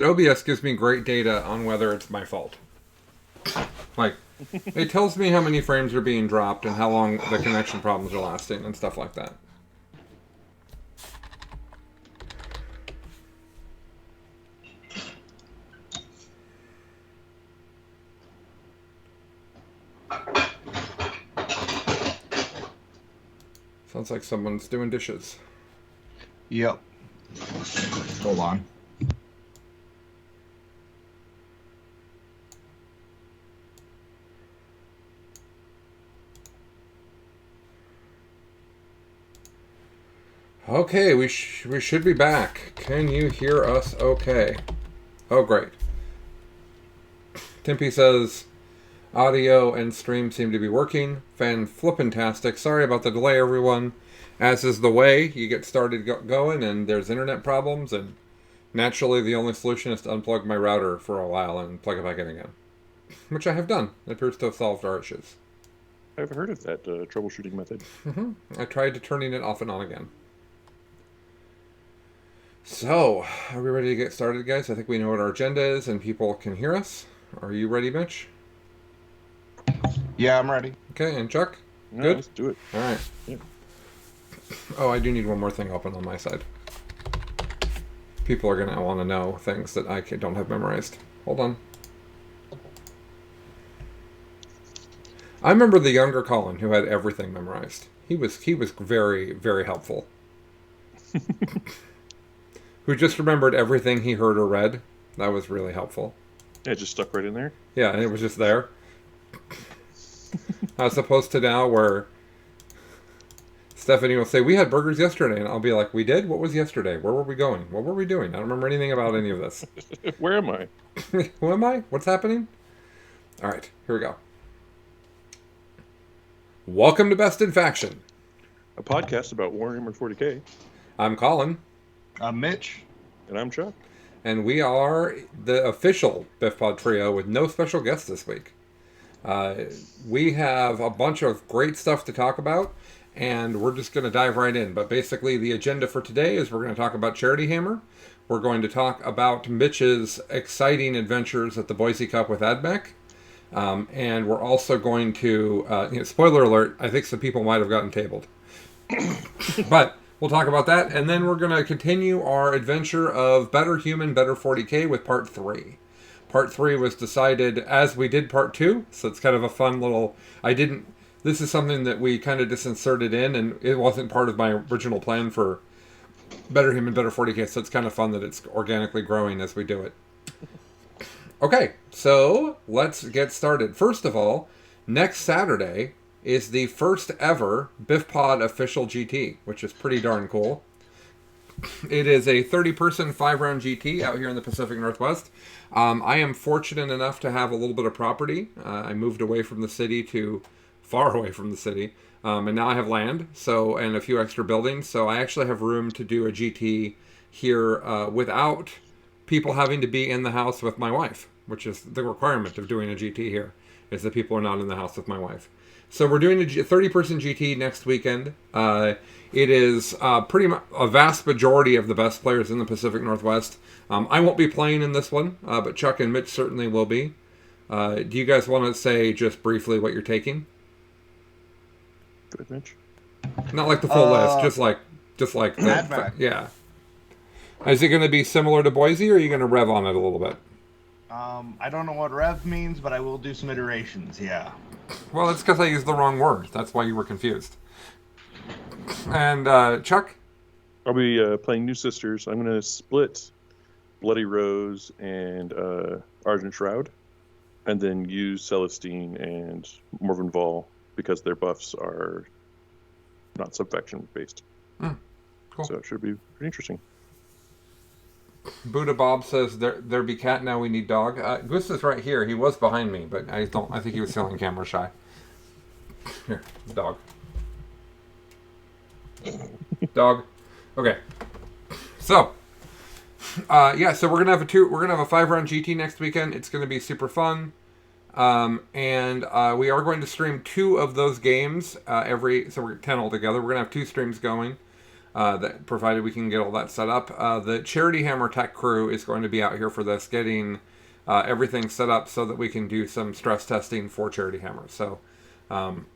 OBS gives me great data on whether it's my fault. Like, it tells me how many frames are being dropped and how long the connection problems are lasting and stuff like that. Sounds like someone's doing dishes. Yep. Hold on. Okay, we should be back. Can you hear us okay? Oh, great. Timpy says, audio and stream seem to be working. Fan-flippantastic. Sorry about the delay, everyone. As is the way, you get started going and there's internet problems, and naturally the only solution is to unplug my router for a while and plug it back in again. Which I have done. It appears to have solved our issues. I've heard of that troubleshooting method. I tried turning it off and on again. So, are we ready to get started, guys? I think we know what our agenda is and people can hear us. Are you ready, Mitch? Yeah, I'm ready. Okay, and Chuck? No, Good? let's do it. All right. Yeah. Oh, I do need one more thing open on my side. People are going to want to know things that I don't have memorized. Hold on. I remember the younger Colin who had everything memorized. He was very, very helpful. Who just remembered everything he heard or read. That was really helpful. Yeah, it just stuck right in there. Yeah, and it was just there. As opposed to now where Stephanie will say, we had burgers yesterday, and I'll be like, we did? What was yesterday? Where were we going? What were we doing? I don't remember anything about any of this. Where am I? Who am I? What's happening? All right, here we go. Welcome to Best in Faction. A podcast about Warhammer 40k. I'm Colin. I'm Mitch. And I'm Chuck. And we are the official Biff Pod Trio with no special guests this week. We have a bunch of great stuff to talk about, and we're just going to dive right in. But basically, the agenda for today is we're going to talk about Charity Hammer. We're going to talk about Mitch's exciting adventures at the Boise Cup with AdMech. And we're also going to, spoiler alert, I think some people might have gotten tabled. But we'll talk about that, and then we're going to continue our adventure of Better Human, Better 40k with Part 3. Part 3 was decided as we did Part 2, so it's kind of a fun little... This is something that we kind of disinserted in, and it wasn't part of my original plan for Better Human, Better 40k, so it's kind of fun that it's organically growing as we do it. Okay, so let's get started. First of all, next Saturday is the first ever Biff Pod official GT, which is pretty darn cool. It is a 30-person 5-round GT out here in the Pacific Northwest. I am fortunate enough to have a little bit of property. I moved away from the city to far away from the city, and now I have land, and a few extra buildings. So I actually have room to do a GT here without people having to be in the house with my wife, which is the requirement of doing a GT here, is that people are not in the house with my wife. So we're doing a 30-person GT next weekend. It is pretty much a vast majority of the best players in the Pacific Northwest. I won't be playing in this one, but Chuck and Mitch certainly will be. Do you guys want to say just briefly what you're taking? Good, Mitch. Not like the full list, just like yeah. Is it going to be similar to Boise, or are you going to rev on it a little bit? I don't know what rev means, but I will do some iterations, yeah. Well, it's because I used the wrong word. That's why you were confused. And Chuck? I'll be playing New Sisters. I'm going to split Bloody Rose and Argent Shroud, and then use Celestine and Morvenval because their buffs are not subfaction based. Cool. So it should be pretty interesting. Buddha Bob says there be cat now, we need dog. Goose is right here. He was behind me, but I think he was feeling camera shy. Here, dog. Dog. Okay. So, so we're gonna have a 5-round GT next weekend. It's gonna be super fun. And we are going to stream 2 of those games so we're 10 altogether. We're gonna have 2 streams going. that provided we can get all that set up. The Charity Hammer tech crew is going to be out here for this, getting everything set up so that we can do some stress testing for Charity Hammer. Um,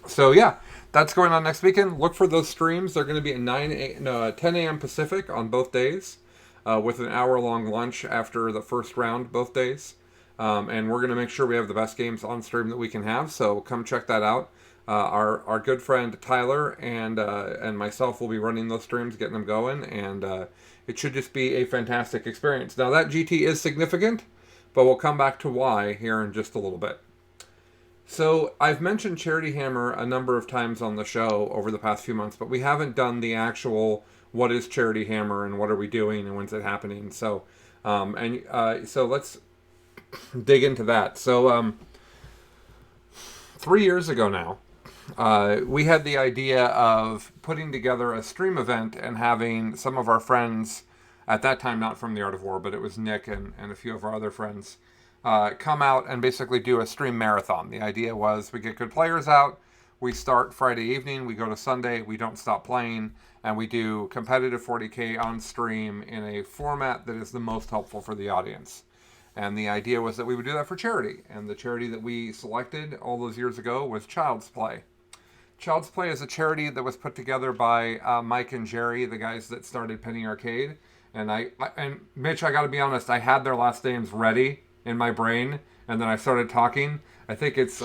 so yeah, that's going on next weekend. Look for those streams. They're going to be at 10 a.m. Pacific on both days, with an hour-long lunch after the first round both days. And we're going to make sure we have the best games on stream that we can have. So come check that out. Our good friend Tyler and myself will be running those streams, getting them going, and it should just be a fantastic experience. Now that GT is significant, but we'll come back to why here in just a little bit. So I've mentioned Charity Hammer a number of times on the show over the past few months, but we haven't done the actual what is Charity Hammer and what are we doing and when's it happening. So so let's dig into that. So 3 years ago now, we had the idea of putting together a stream event and having some of our friends, at that time not from the Art of War, but it was Nick and a few of our other friends, come out and basically do a stream marathon. The idea was we get good players out, we start Friday evening, we go to Sunday, we don't stop playing, and we do competitive 40K on stream in a format that is the most helpful for the audience. And the idea was that we would do that for charity. And the charity that we selected all those years ago was Child's Play. Child's Play is a charity that was put together by Mike and Jerry, the guys that started Penny Arcade. And Mitch, I got to be honest, I had their last names ready in my brain, and then I started talking. I think it's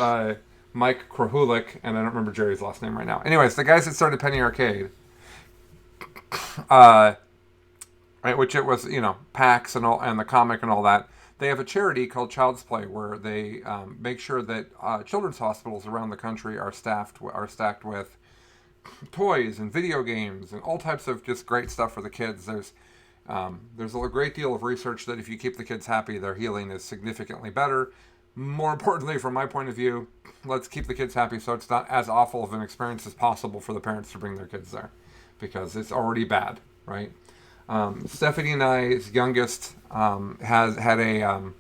Mike Krahulik, and I don't remember Jerry's last name right now. Anyways, the guys that started Penny Arcade, right, which it was, PAX and the comic and all that. They have a charity called Child's Play where they make sure that children's hospitals around the country are stacked with toys and video games and all types of just great stuff for the kids. There's a great deal of research that if you keep the kids happy, their healing is significantly better. More importantly, from my point of view, let's keep the kids happy so it's not as awful of an experience as possible for the parents to bring their kids there, because it's already bad, right? Stephanie and I's youngest has had a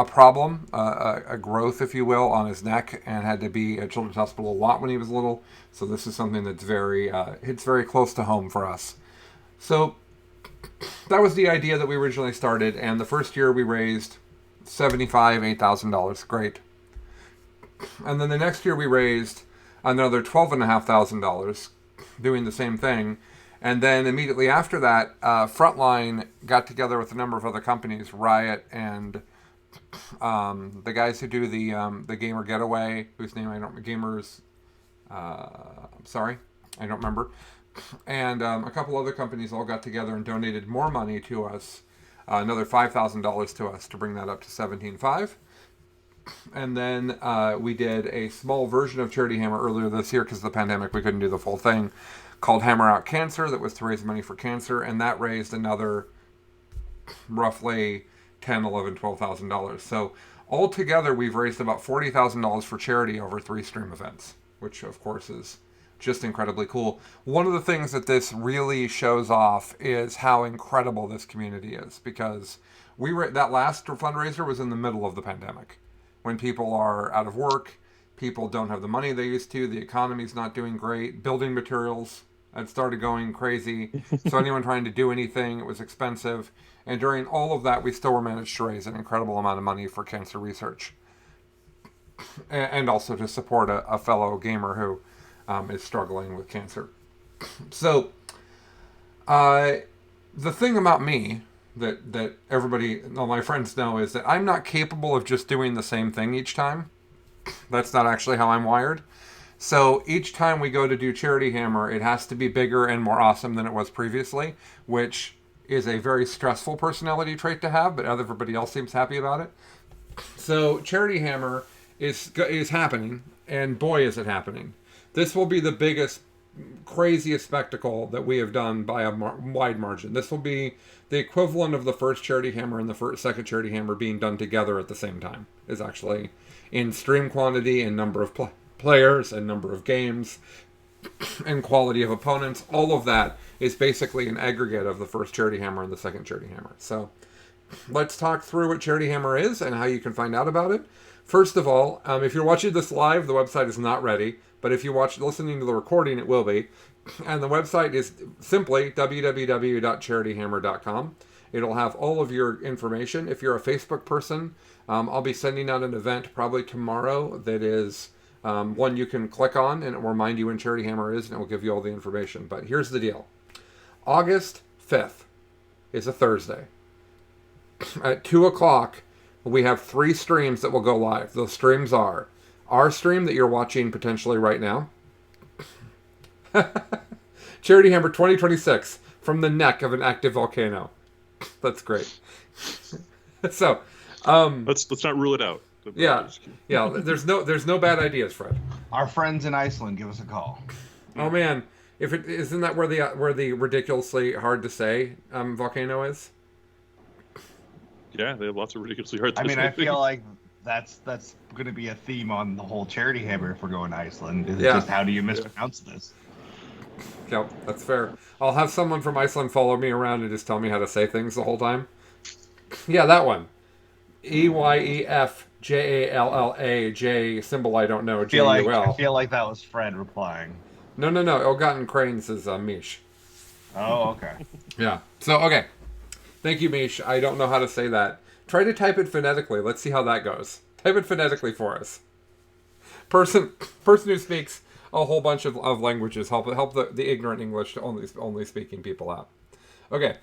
problem, a growth, if you will, on his neck, and had to be at Children's Hospital a lot when he was little. So this is something that's it's very close to home for us. So that was the idea that we originally started, and the first year we raised $8,000. Great. And then the next year we raised another $12,500 doing the same thing. And then immediately after that, Frontline got together with a number of other companies, Riot and the guys who do the Gamer Getaway, whose name I don't remember. And a couple other companies all got together and donated more money to us, another $5,000 to us to bring that up to $17,500. And then we did a small version of Charity Hammer earlier this year because of the pandemic. We couldn't do the full thing, called Hammer Out Cancer, that was to raise money for cancer, and that raised another roughly $10,000, $11,000, $12,000. So altogether, we've raised about $40,000 for charity over 3 stream events, which of course is just incredibly cool. One of the things that this really shows off is how incredible this community is, because that last fundraiser was in the middle of the pandemic, when people are out of work, people don't have the money they used to, the economy's not doing great, building materials had started going crazy, so anyone trying to do anything, it was expensive. And during all of that, we still managed to raise an incredible amount of money for cancer research, and also to support a fellow gamer who is struggling with cancer. So the thing about me that everybody, all my friends know, is that I'm not capable of just doing the same thing each time. That's not actually how I'm wired. So each time we go to do Charity Hammer, it has to be bigger and more awesome than it was previously, which is a very stressful personality trait to have, but everybody else seems happy about it. So Charity Hammer is happening, and boy is it happening. This will be the biggest, craziest spectacle that we have done by a wide margin. This will be the equivalent of the first Charity Hammer and the second Charity Hammer being done together at the same time, is actually in stream quantity and number of players and number of games and quality of opponents. All of that is basically an aggregate of the first Charity Hammer and the second Charity Hammer. So let's talk through what Charity Hammer is and how you can find out about it. First of all, if you're watching this live, the website is not ready, but if you watch listening to the recording, it will be. And the website is simply www.charityhammer.com. It'll have all of your information. If you're a Facebook person, I'll be sending out an event probably tomorrow that is one you can click on, and it will remind you when Charity Hammer is, and it will give you all the information. But here's the deal. August 5th is a Thursday. At 2 o'clock, we have 3 streams that will go live. Those streams are our stream that you're watching potentially right now. Charity Hammer 2026 from the neck of an active volcano. That's great. So, let's not rule it out. Yeah. There's no bad ideas, Fred. Our friends in Iceland, give us a call. Oh man, if it isn't that where the ridiculously hard to say volcano is? Yeah, they have lots of ridiculously hard to I mean, say I feel things. like that's going to be a theme on the whole Charity Hammer if we're going to Iceland. Is Yeah. just how do you mispronounce this? Yep, that's fair. I'll have someone from Iceland follow me around and just tell me how to say things the whole time. Yeah, that one. EYEFJALLAJ symbol I don't know. I feel like that was Fred replying. No. Ill-Gotten Cranes is Mish. Oh, okay. Yeah. So, okay. Thank you, Mish. I don't know how to say that. Try to type it phonetically. Let's see how that goes. Type it phonetically for us. Person who speaks a whole bunch of languages. Help the ignorant English to only speaking people out. Okay.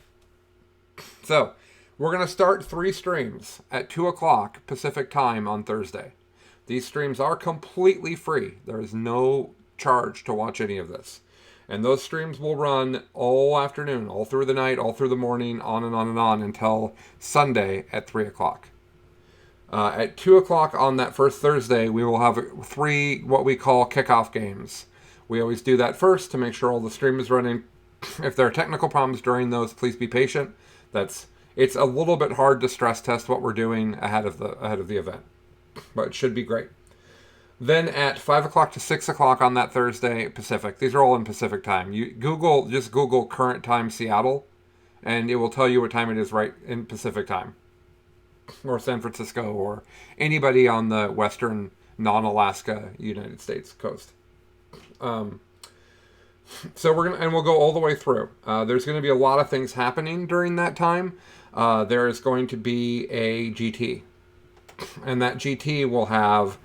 So, we're going to start 3 streams at 2 o'clock Pacific time on Thursday. These streams are completely free. There is no charge to watch any of this. And those streams will run all afternoon, all through the night, all through the morning, on and on and on until Sunday at 3 o'clock. At 2 o'clock on that first Thursday, we will have 3 what we call kickoff games. We always do that first to make sure all the stream is running. If there are technical problems during those, please be patient. It's a little bit hard to stress test what we're doing ahead of the event, but it should be great. Then at 5 o'clock to 6 o'clock on that Thursday Pacific, these are all in Pacific time. Just Google current time Seattle, and it will tell you what time it is right in Pacific time, or San Francisco, or anybody on the western non-Alaska United States coast. So we'll go all the way through. There's going to be a lot of things happening during that time. There is going to be a GT, and that GT will have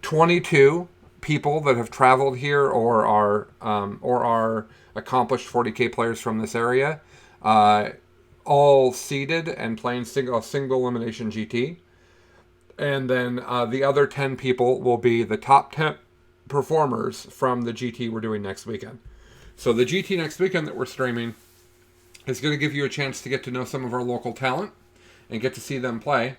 22 people that have traveled here or are accomplished 40K players from this area, all seeded and playing single elimination GT. And then the other 10 people will be the top 10 performers from the GT we're doing next weekend. So the GT next weekend that we're streaming is going to give you a chance to get to know some of our local talent and get to see them play.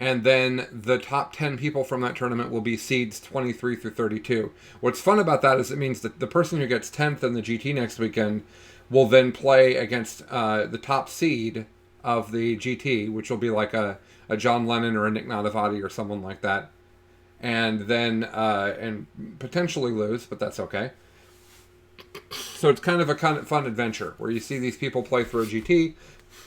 And then the top 10 people from that tournament will be seeds 23 through 32. What's fun about that is it means that the person who gets 10th in the GT next weekend will then play against the top seed of the GT, which will be like a John Lennon or a Nick Nanavati or someone like that. And then and potentially lose, but that's okay. So it's kind of a fun adventure where you see these people play through a GT,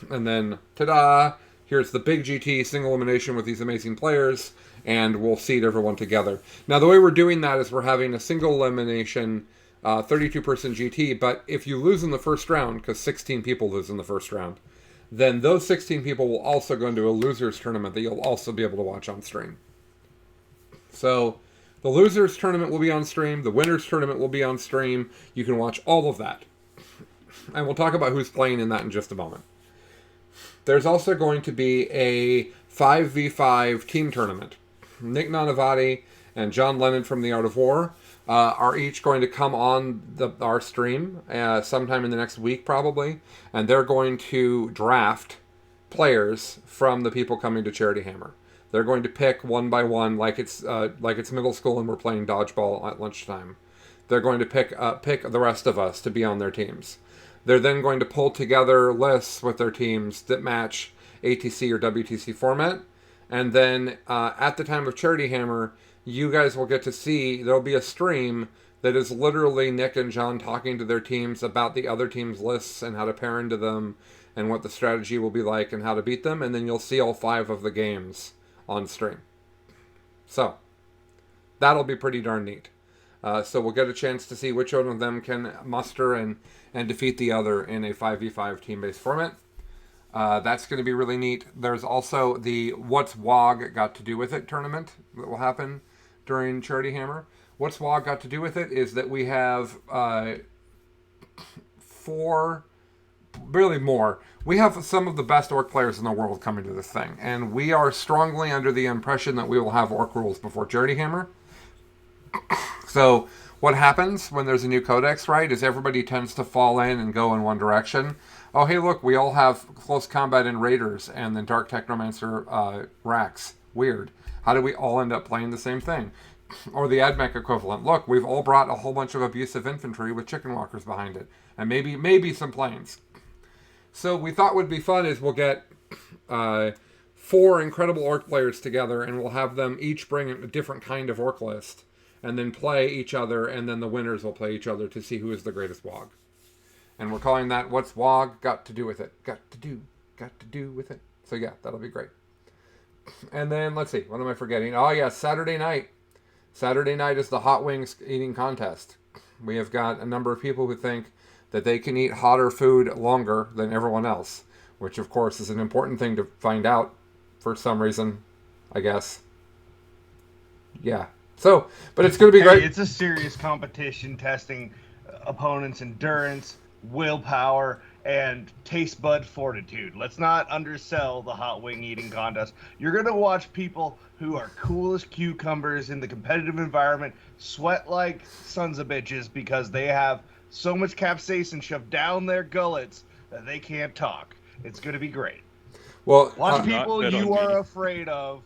and then ta-da! Here's the big GT single elimination with these amazing players, and we'll seed everyone together. Now, the way we're doing that is we're having a single elimination 32-person GT, but if you lose in the first round, because 16 people lose in the first round, then those 16 people will also go into a losers tournament that you'll also be able to watch on stream. So the losers tournament will be on stream, the winners tournament will be on stream. You can watch all of that. And we'll talk about who's playing in that in just a moment. There's also going to be a 5v5 team tournament. Nick Nanavati and John Lennon from The Art of War are each going to come on our stream sometime in the next week probably, and they're going to draft players from the people coming to Charity Hammer. They're going to pick one by one, like it's middle school and we're playing dodgeball at lunchtime. They're going to pick the rest of us to be on their teams. They're then going to pull together lists with their teams that match ATC or WTC format. And then at the time of Charity Hammer, you guys will get to see, there'll be a stream that is literally Nick and John talking to their teams about the other team's lists and how to pair into them and what the strategy will be like and how to beat them. And then you'll see all 5 of the games on stream. So, that'll be pretty darn neat. So we'll get a chance to see which one of them can muster and defeat the other in a 5v5 team-based format. That's going to be really neat. There's also the What's WOG Got to Do With It tournament that will happen during Charity Hammer. What's WOG got to do with it is that we have 4, really more. We have some of the best Orc players in the world coming to this thing, and we are strongly under the impression that we will have Orc rules before Charity Hammer. So what happens when there's a new codex, right, is everybody tends to fall in and go in one direction. Oh, hey, look, we all have close combat in Raiders and then Dark Technomancer racks. Weird. How do we all end up playing the same thing? Or the AdMech equivalent. Look, we've all brought a whole bunch of abusive infantry with chicken walkers behind it. And maybe some planes. So we thought would be fun is we'll get 4 incredible Orc players together and we'll have them each bring a different kind of Orc list. And then play each other, and then the winners will play each other to see who is the greatest WOG. And we're calling that What's WOG Got to Do With It. Got to do with it. So yeah, that'll be great. And then, let's see, what am I forgetting? Oh yeah, Saturday night. Saturday night is the hot wings eating contest. We have got a number of people who think that they can eat hotter food longer than everyone else, which of course is an important thing to find out for some reason, I guess. Yeah. So, but it's going to be great. It's a serious competition testing opponents' endurance, willpower, and taste bud fortitude. Let's not undersell the hot wing eating contest. You're going to watch people who are cool as cucumbers in the competitive environment sweat like sons of bitches because they have so much capsaicin shoved down their gullets that they can't talk. It's going to be great. Well, watch people you are afraid of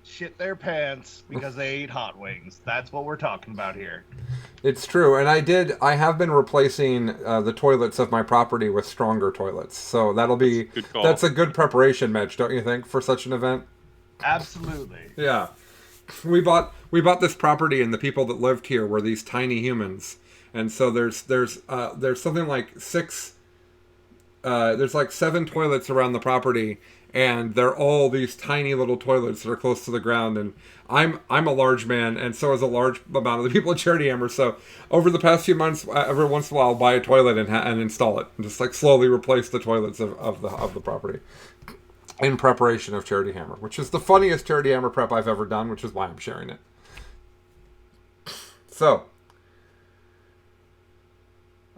shit their pants because they ate hot wings. That's what we're talking about here. It's true, and I have been replacing the toilets of my property with stronger toilets. So that's a good preparation, Mitch, don't you think, for such an event? Absolutely. Yeah. We bought this property, and the people that lived here were these tiny humans. And so there's something like 7 toilets around the property, and they're all these tiny little toilets that are close to the ground. And I'm a large man, and so is a large amount of the people at Charity Hammer. So over the past few months, every once in a while, I'll buy a toilet and install it, and just like slowly replace the toilets of the property in preparation of Charity Hammer, which is the funniest Charity Hammer prep I've ever done, which is why I'm sharing it. So.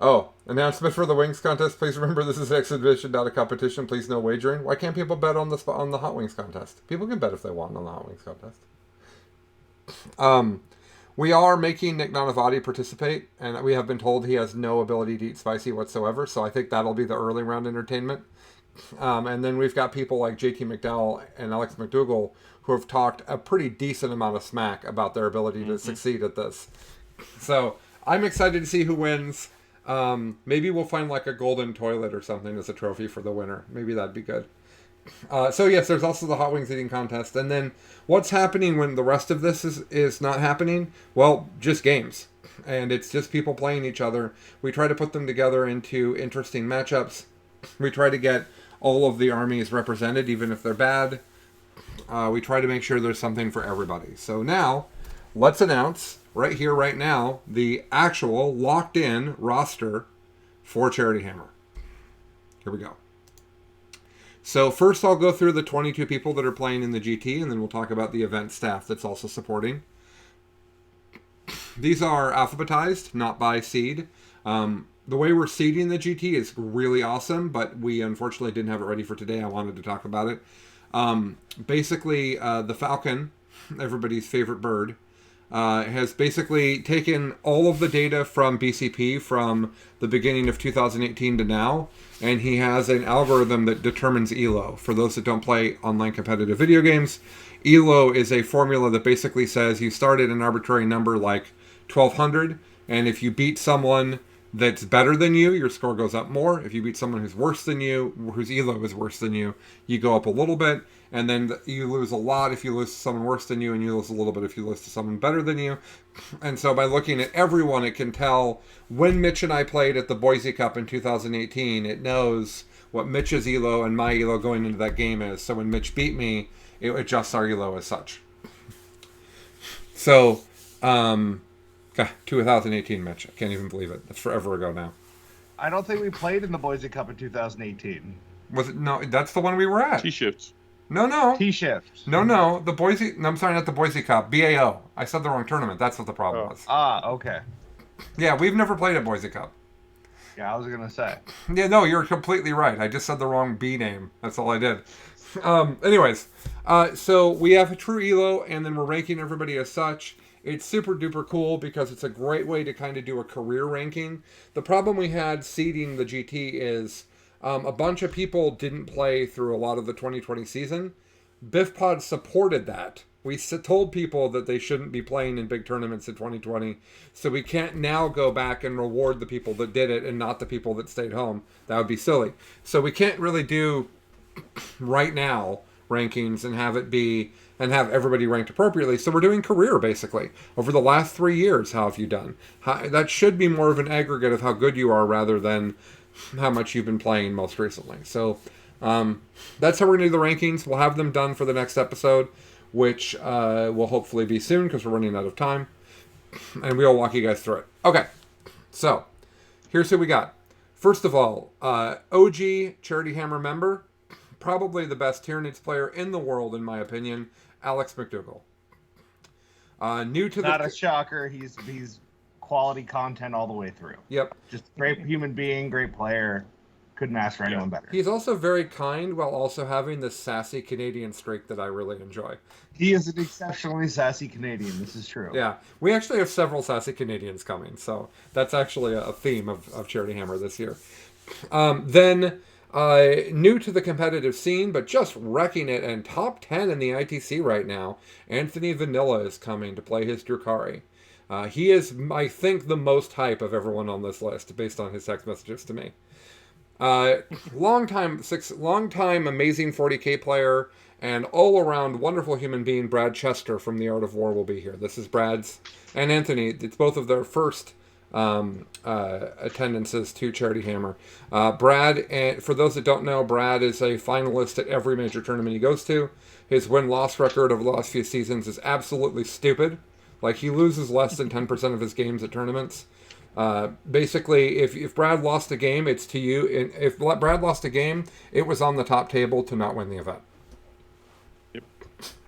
Oh, announcement for the Wings contest. Please remember this is an exhibition, not a competition. Please no wagering. Why can't people bet on the Hot Wings contest? People can bet if they want on the Hot Wings contest. We are making Nick Nanavati participate, and we have been told he has no ability to eat spicy whatsoever, so I think that'll be the early round entertainment. And then we've got people like JT McDowell and Alex McDougall who have talked a pretty decent amount of smack about their ability to succeed at this. So I'm excited to see who wins. Maybe we'll find like a golden toilet or something as a trophy for the winner. Maybe that'd be good. So yes, there's also the hot wings eating contest. And then what's happening when the rest of this is not happening? Well, just games. And it's just people playing each other. We try to put them together into interesting matchups. We try to get all of the armies represented, even if they're bad. We try to make sure there's something for everybody. So now, let's announce right here, right now, the actual locked-in roster for Charity Hammer. Here we go. So first I'll go through the 22 people that are playing in the GT, and then we'll talk about the event staff that's also supporting. These are alphabetized, not by seed. The way we're seeding the GT is really awesome, but we unfortunately didn't have it ready for today. I wanted to talk about it. Basically, the Falcon, everybody's favorite bird, has basically taken all of the data from BCP from the beginning of 2018 to now, and he has an algorithm that determines ELO. For those that don't play online competitive video games, ELO is a formula that basically says you start at an arbitrary number like 1200, and if you beat someone that's better than you, your score goes up more. If you beat someone who's worse than you, whose ELO is worse than you go up a little bit. And then you lose a lot if you lose to someone worse than you, and you lose a little bit if you lose to someone better than you. And so by looking at everyone, it can tell when Mitch and I played at the Boise Cup in 2018, it knows what Mitch's ELO and my ELO going into that game is. So when Mitch beat me, it adjusts our ELO as such. So God, 2018, Mitch. I can't even believe it. That's forever ago now. I don't think we played in the Boise Cup in 2018. Was it? No, that's the one we were at. T-shift. No, no. T-shift. No. The Boise. No, I'm sorry, not the Boise Cup. BAO. I said the wrong tournament. That's what the problem Oh. was. Okay. Yeah, we've never played a Boise Cup. Yeah, I was gonna say. Yeah, no, you're completely right. I just said the wrong B name. That's all I did. Anyways, so we have a true elo, and then we're ranking everybody as such. It's super duper cool because it's a great way to kind of do a career ranking. The problem we had seeding the GT is a bunch of people didn't play through a lot of the 2020 season. BiffPod supported that. We told people that they shouldn't be playing in big tournaments in 2020, so we can't now go back and reward the people that did it and not the people that stayed home. That would be silly. So we can't really do right now rankings and have it be and have everybody ranked appropriately. So we're doing career basically over the last 3 years. How have you done? That should be more of an aggregate of how good you are rather than how much you've been playing most recently. So that's how we're going to do the rankings. We'll have them done for the next episode, which will hopefully be soon because we're running out of time. And we'll walk you guys through it. Okay, so here's who we got. First of all, OG Charity Hammer member, probably the best Tyranids player in the world, in my opinion, Alex McDougall. New to Not the... a shocker. He's quality content all the way through. Yep. Just great human being, great player. Couldn't ask for anyone better. He's also very kind while also having this sassy Canadian streak that I really enjoy. He is an exceptionally sassy Canadian. This is true. Yeah. We actually have several sassy Canadians coming, so that's actually a theme of Charity Hammer this year. Then, new to the competitive scene, but just wrecking it and top 10 in the ITC right now, Anthony Vanilla is coming to play his Drukari. He is, I think, the most hype of everyone on this list, based on his text messages to me. Long time amazing 40k player and all around wonderful human being Brad Chester from The Art of War will be here. This is Brad's and Anthony. It's both of their first attendances to Charity Hammer. Brad, and for those that don't know, Brad is a finalist at every major tournament he goes to. His win-loss record over the last few seasons is absolutely stupid. Like, he loses less than 10% of his games at tournaments. Basically, if Brad lost a game, it's to you. And if Brad lost a game, it was on the top table to not win the event. Yep.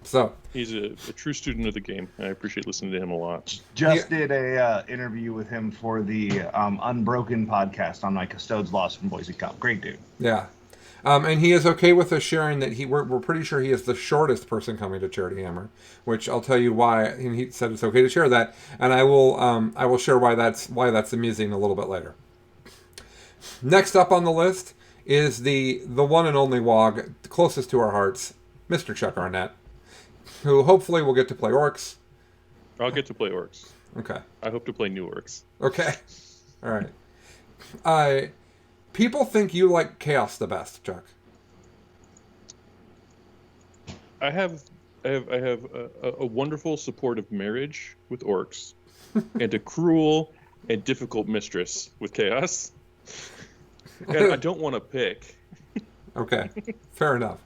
So he's a true student of the game. I appreciate listening to him a lot. Just did a interview with him for the Unbroken podcast on my Custodes loss from Boise Cup. Great dude. Yeah. And he is okay with us sharing that we're pretty sure he is the shortest person coming to Charity Hammer, which I'll tell you why. And he said it's okay to share that, and I will share why that's amusing a little bit later. Next up on the list is the one and only WOG, closest to our hearts, Mr. Chuck Arnett, who hopefully will get to play Orcs. I'll get to play Orcs. Okay. I hope to play new Orcs. Okay. All right. People think you like Chaos the best, Chuck. I have a wonderful supportive marriage with Orcs, and a cruel and difficult mistress with Chaos. And I don't want to pick. Okay, fair enough.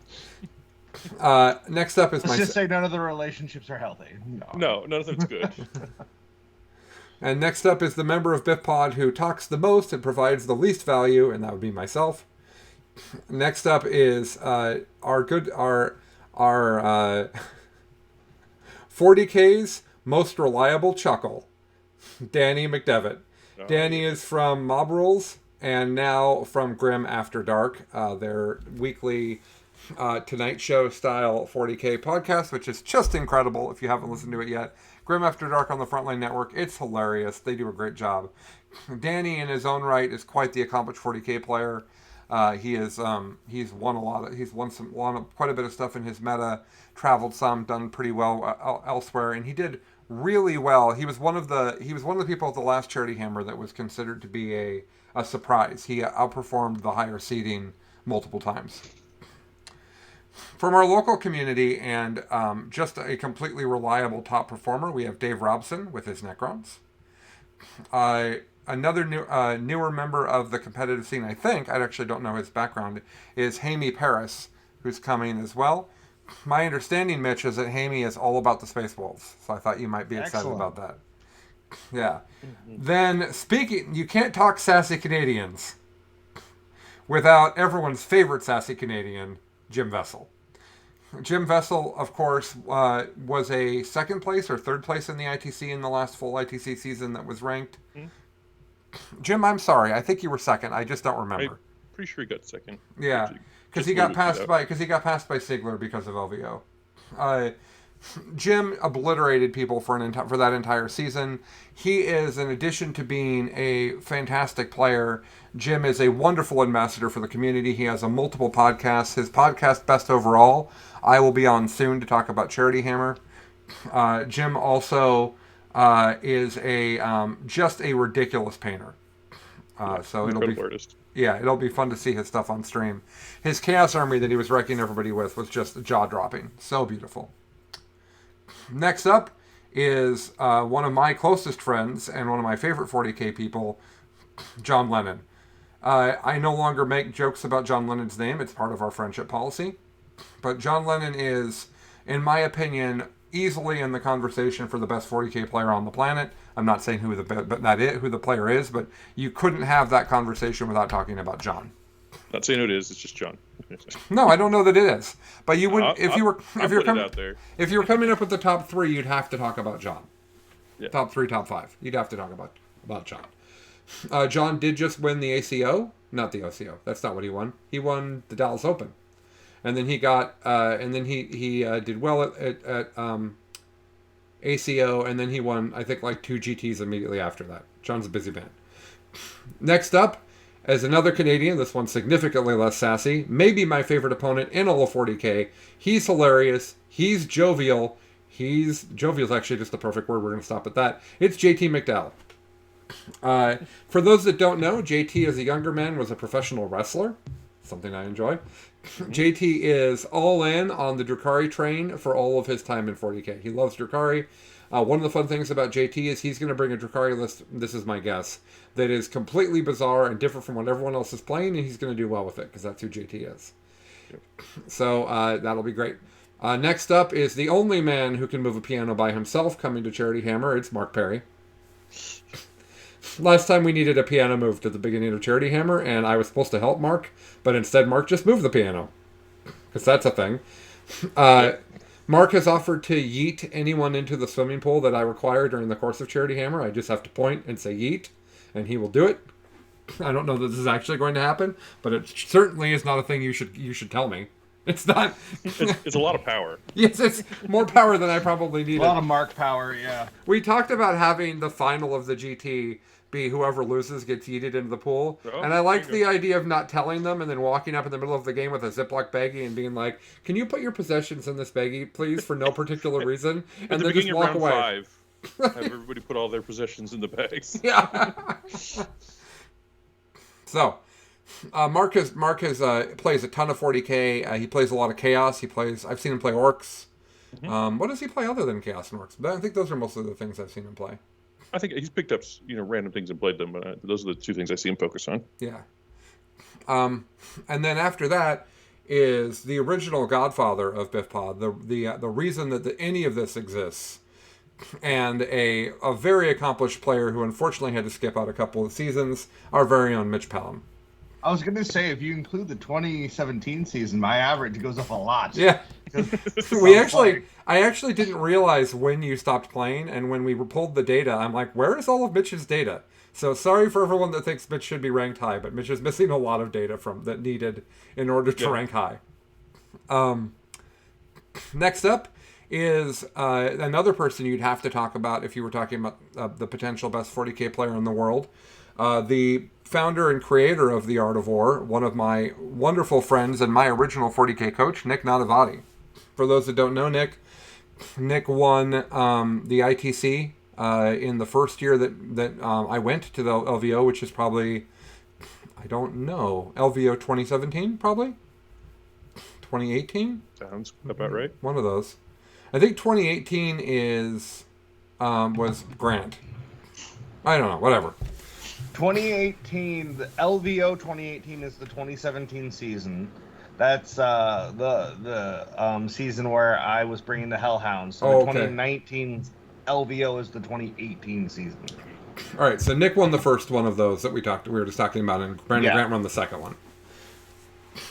Next up is Let's just say none of the relationships are healthy. No, none of them's good. And next up is the member of BiffPod who talks the most and provides the least value, and that would be myself. Next up is our 40K's most reliable chuckle, Danny McDevitt. Danny is from Mob Rules and now from Grim After Dark, their weekly Tonight Show style 40K podcast, which is just incredible if you haven't listened to it yet. Grim After Dark on the Frontline Network. It's hilarious. They do a great job. Danny, in his own right, is quite the accomplished 40K player. He's won quite a bit of stuff in his meta, traveled some, done pretty well elsewhere, and he did really well. He was one of the people at the last Charity Hammer that was considered to be a surprise. He outperformed the higher seeding multiple times. From our local community and just a completely reliable top performer, we have Dave Robson with his Necrons. Another newer member of the competitive scene, I think, I actually don't know his background, is Hamey Paris, who's coming as well. My understanding, Mitch, is that Hamey is all about the Space Wolves, so I thought you might be excited Excellent. about that. Yeah. Then, speaking, you can't talk sassy Canadians without everyone's favorite sassy Canadian, Jim Vessel. Jim Vessel, of course, was a second place or third place in the ITC in the last full ITC season that was ranked. Hmm. Jim, I'm sorry. I think you were second. I just don't I'm remember. pretty sure he got second. Yeah, because Just he a got little bit passed beat out. by Sigler because of LVO. Uh, Jim obliterated people for for that entire season. He is, in addition to being a fantastic player, Jim is a wonderful ambassador for the community. He has a multiple podcasts. His podcast, Best Overall, I will be on soon to talk about Charity Hammer. Jim also is a just a ridiculous painter. So it'll be Incredible artist. yeah, it'll be fun to see his stuff on stream. His Chaos Army that he was wrecking everybody with was just jaw dropping. So beautiful. Next up is one of my closest friends and one of my favorite 40K people, John Lennon. I no longer make jokes about John Lennon's name. It's part of our friendship policy. But John Lennon is, in my opinion, easily in the conversation for the best 40K player on the planet. I'm not saying who the player is, but you couldn't have that conversation without talking about John. Not saying who it is. It's just John. No, I don't know that it is. But you wouldn't if you were out there. if you were coming up with the top three, you'd have to talk about John. Yeah. Top three, top five. You'd have to talk about John. John did just win the ACO, not the OCO. That's not what he won. He won the Dallas Open, and then he got he did well at ACO, and then he won I think like 2 GTs immediately after that. John's a busy man. Next up, as another Canadian, this one's significantly less sassy, maybe my favorite opponent in all of 40K. He's hilarious. He's jovial. Jovial is actually just the perfect word. We're going to stop at that. It's JT McDowell. For those that don't know, JT as a younger man was a professional wrestler, something I enjoy. JT is all in on the Drukari train for all of his time in 40K. He loves Drukari. One of the fun things about JT is he's going to bring a Drukari list, this is my guess, that is completely bizarre and different from what everyone else is playing, and he's going to do well with it, because that's who JT is. So that'll be great. Next up is the only man who can move a piano by himself coming to Charity Hammer. It's Mark Perry. Last time we needed a piano moved at the beginning of Charity Hammer, and I was supposed to help Mark, but instead Mark just moved the piano, because that's a thing. Mark has offered to yeet anyone into the swimming pool that I require during the course of Charity Hammer. I just have to point and say yeet, and he will do it. I don't know that this is actually going to happen, but it certainly is not a thing you should tell me. It's not. It's a lot of power. Yes, it's more power than I probably needed. A lot of mark power, yeah. We talked about having the final of the GT be whoever loses gets yeeted into the pool. Oh, and I liked there you the idea of not telling them and then walking up in the middle of the game with a Ziploc baggie and being like, "Can you put your possessions in this baggie, please, for no particular reason?" At And the then just beginning of walk round away. 5, have everybody put all their possessions in the bags. Yeah. So, Mark plays a ton of 40K. He plays a lot of Chaos. I've seen him play Orcs. Mm-hmm. What does he play other than Chaos and Orcs? But I think those are mostly the things I've seen him play. I think he's picked up random things and played them, but those are the two things I see him focus on. Yeah. And then after that is the original godfather of BiffPod, the reason that any of this exists, and a very accomplished player who unfortunately had to skip out a couple of seasons, our very own Mitch Pelham. I was going to say, if you include the 2017 season, my average goes up a lot. Yeah. I I actually didn't realize when you stopped playing, and when we pulled the data, I'm like, where is all of Mitch's data? So sorry for everyone that thinks Mitch should be ranked high, but Mitch is missing a lot of data that needed in order to rank high. Next up is another person you'd have to talk about if you were talking about the potential best 40K player in the world. The founder and creator of The Art of War, one of my wonderful friends and my original 40K coach, Nick Nadavati. For those that don't know Nick won the ITC in the first year that I went to the LVO, which is probably, I don't know, LVO 2017 probably? 2018? Sounds about right. One of those. I think 2018 was Grant. I don't know, whatever. 2018, the LVO 2018 is the 2017 season. That's the season where I was bringing the Hellhounds. So the Oh, okay. 2019 LVO is the 2018 season. All right, so Nick won the first one of those that we were just talking about, and Brandon Yeah. Grant won the second one.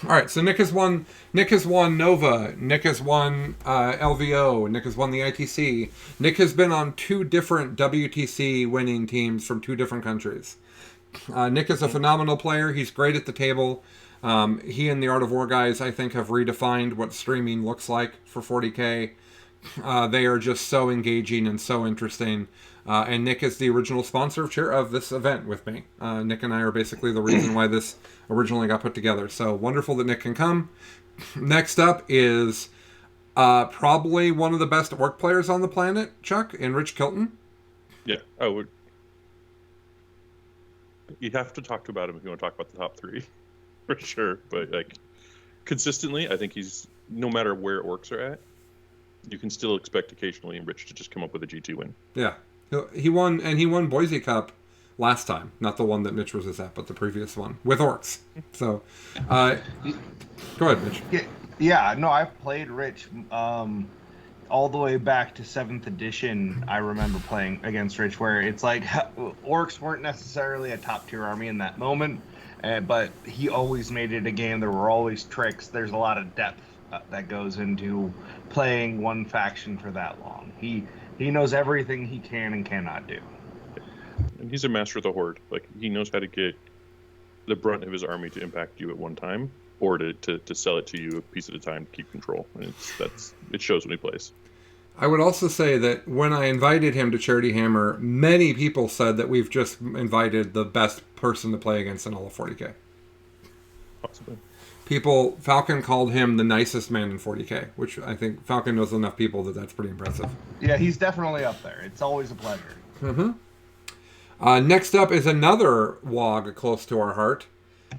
All right, so Nick has won. Nick has won Nova. Nick has won LVO. Nick has won the ITC. Nick has been on 2 different WTC winning teams from 2 different countries. Nick is a phenomenal player. He's great at the table. He and the Art of War guys, I think, have redefined what streaming looks like for 40K. They are just so engaging and so interesting. And Nick is the original sponsor of this event with me. Nick and I are basically the reason why this originally got put together. So wonderful that Nick can come. Next up is probably one of the best orc players on the planet, Chuck, in Rich Kilton. Yeah, I would. You have to talk about him if you want to talk about the top 3, for sure. But like consistently, I think he's, no matter where orcs are at, you can still expect occasionally Rich to just come up with a G2 win. Yeah, he won Boise Cup last time, not the one that Mitch was at, but the previous one with orcs. So, go ahead, Mitch. Yeah, no, I've played Rich all the way back to 7th edition. I remember playing against Rich, where it's like orcs weren't necessarily a top tier army in that moment, but he always made it a game. There were always tricks. There's a lot of depth that goes into playing one faction for that long. He knows everything he can and cannot do. And he's a master of the horde. Like, he knows how to get the brunt of his army to impact you at one time, or to sell it to you a piece at a time to keep control. And it shows when he plays. I would also say that when I invited him to Charity Hammer, many people said that we've just invited the best person to play against in all of 40K. Possibly. Falcon called him the nicest man in 40K, which I think Falcon knows enough people that that's pretty impressive. Yeah, he's definitely up there. It's always a pleasure. Mm-hmm. Next up is another WOG close to our heart.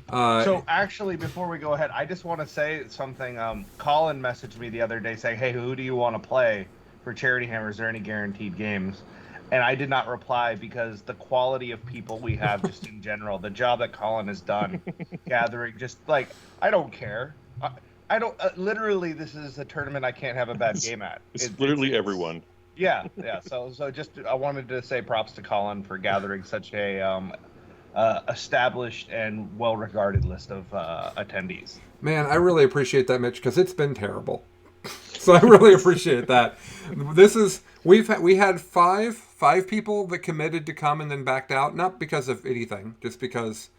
So actually, before we go ahead, I just want to say something. Colin messaged me the other day saying, "Hey, who do you want to play for Charity Hammer? Is there any guaranteed games?" And I did not reply because the quality of people we have just in general, the job that Colin has done, gathering, just like, I don't care. I don't, literally, this is a tournament I can't have a bad game at. It's literally everyone. Yeah. So just, I wanted to say props to Colin for gathering such a established and well-regarded list of attendees. Man, I really appreciate that, Mitch, because it's been terrible. So I really appreciate that. We had five people that committed to come and then backed out, not because of anything, just because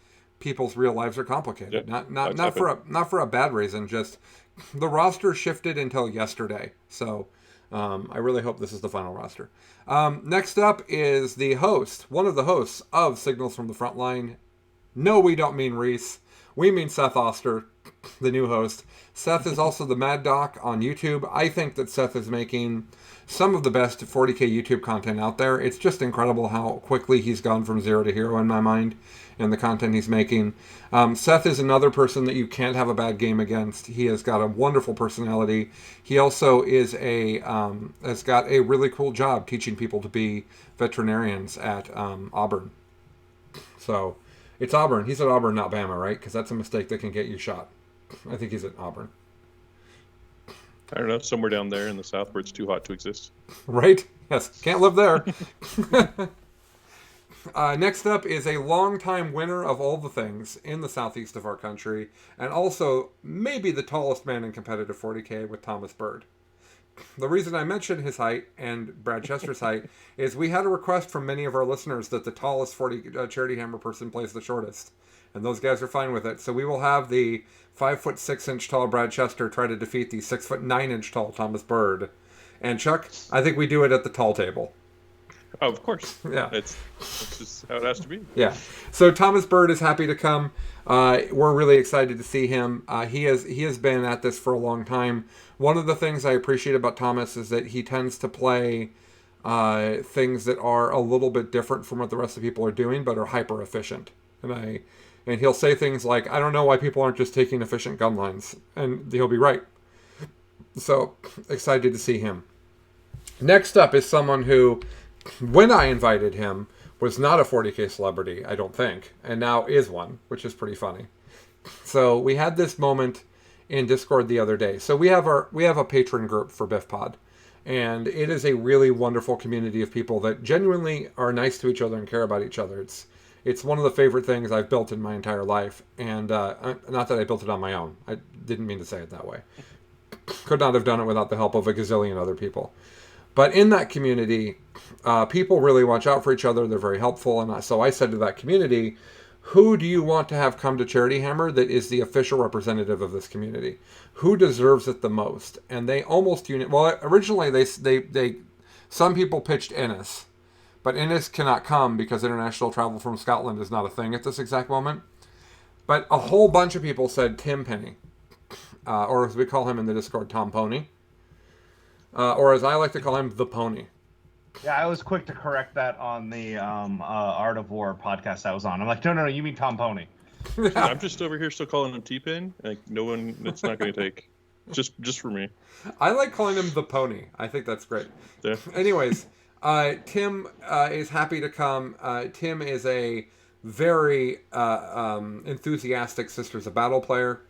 people's real lives are complicated. Yeah, not for a bad reason. Just the roster shifted until yesterday. So I really hope this is the final roster. Next up is the host, one of the hosts of Signals from the Frontline. No, we don't mean Reese. We mean Seth Oster, the new host. Seth is also the Mad Doc on YouTube. I think that Seth is making some of the best 40K YouTube content out there. It's just incredible how quickly he's gone from zero to hero in my mind, and the content he's making. Seth is another person that you can't have a bad game against. He has got a wonderful personality. He also is has got a really cool job teaching people to be veterinarians at Auburn. So it's Auburn. He's at Auburn, not Bama, right? Because that's a mistake that can get you shot. I think he's at Auburn. I don't know, somewhere down there in the south where it's too hot to exist. Right? Yes, can't live there. Next up is a longtime winner of all the things in the southeast of our country, and also maybe the tallest man in competitive 40K with Thomas Bird. The reason I mentioned his height and Brad Chester's height is we had a request from many of our listeners that the tallest 40 Charity Hammer person plays the shortest. And those guys are fine with it. So we will have the 5'6" tall Brad Chester try to defeat the 6'9" tall Thomas Bird. And Chuck, I think we do it at the tall table. Oh, of course. Yeah. That's just how it has to be. Yeah. So Thomas Bird is happy to come. We're really excited to see him. He has been at this for a long time. One of the things I appreciate about Thomas is that he tends to play things that are a little bit different from what the rest of the people are doing, but are hyper efficient. And he'll say things like, I don't know why people aren't just taking efficient gun lines. And he'll be right. So, excited to see him. Next up is someone who, when I invited him, was not a 40K celebrity, I don't think. And now is one, which is pretty funny. So, we had this moment in Discord the other day. So we have a patron group for Biff Pod, and it is a really wonderful community of people that genuinely are nice to each other and care about each other. It's one of the favorite things I've built in my entire life, and not that I built it on my own. I didn't mean to say it that way. Could not have done it without the help of a gazillion other people. But in that community, people really watch out for each other. They're very helpful, and so I said to that community, who do you want to have come to Charity Hammer that is the official representative of this community? Who deserves it the most? And they almost well, originally they some people pitched Ennis, but Ennis cannot come because international travel from Scotland is not a thing at this exact moment. But a whole bunch of people said Tim Penny, or as we call him in the Discord, Tom Pony, or as I like to call him, the Pony. Yeah, I was quick to correct that on the Art of War podcast I was on. I'm like, no, you mean Tom Pony. I'm just over here still calling him T-Pin. Like, no one, it's not going to take. Just for me. I like calling him the Pony. I think that's great. Yeah. Anyways, Tim is happy to come. Tim is a very enthusiastic Sisters of Battle player.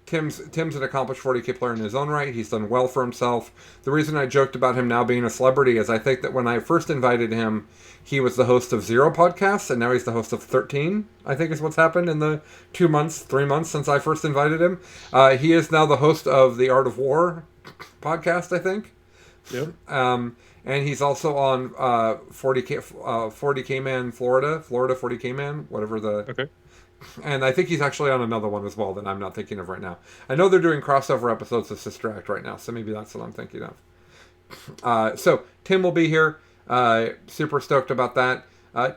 Tim's an accomplished 40k player in his own right. He's done well for himself. The reason I joked about him now being a celebrity is I think that when I first invited him, he was the host of 0 podcasts, and now he's the host of 13, I think is what's happened in the 3 months since I first invited him. He is now the host of the Art of War podcast, I think. Yep. And he's also on 40K Man Florida 40K Man, whatever the... Okay. And I think he's actually on another one as well that I'm not thinking of right now. I know they're doing crossover episodes of Sister Act right now, so maybe that's what I'm thinking of. So Tim will be here. Super stoked about that.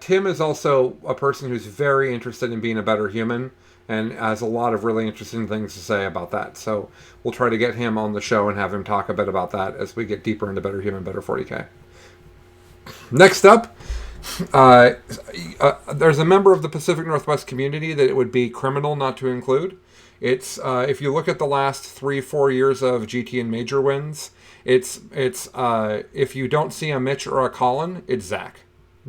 Tim is also a person who's very interested in being a better human and has a lot of really interesting things to say about that. So we'll try to get him on the show and have him talk a bit about that as we get deeper into Better Human, Better 40K. Next up, there's a member of the Pacific Northwest community that it would be criminal not to include. It's if you look at the last 3-4 years of GT and Major wins, it's if you don't see a Mitch or a Colin, it's Zach.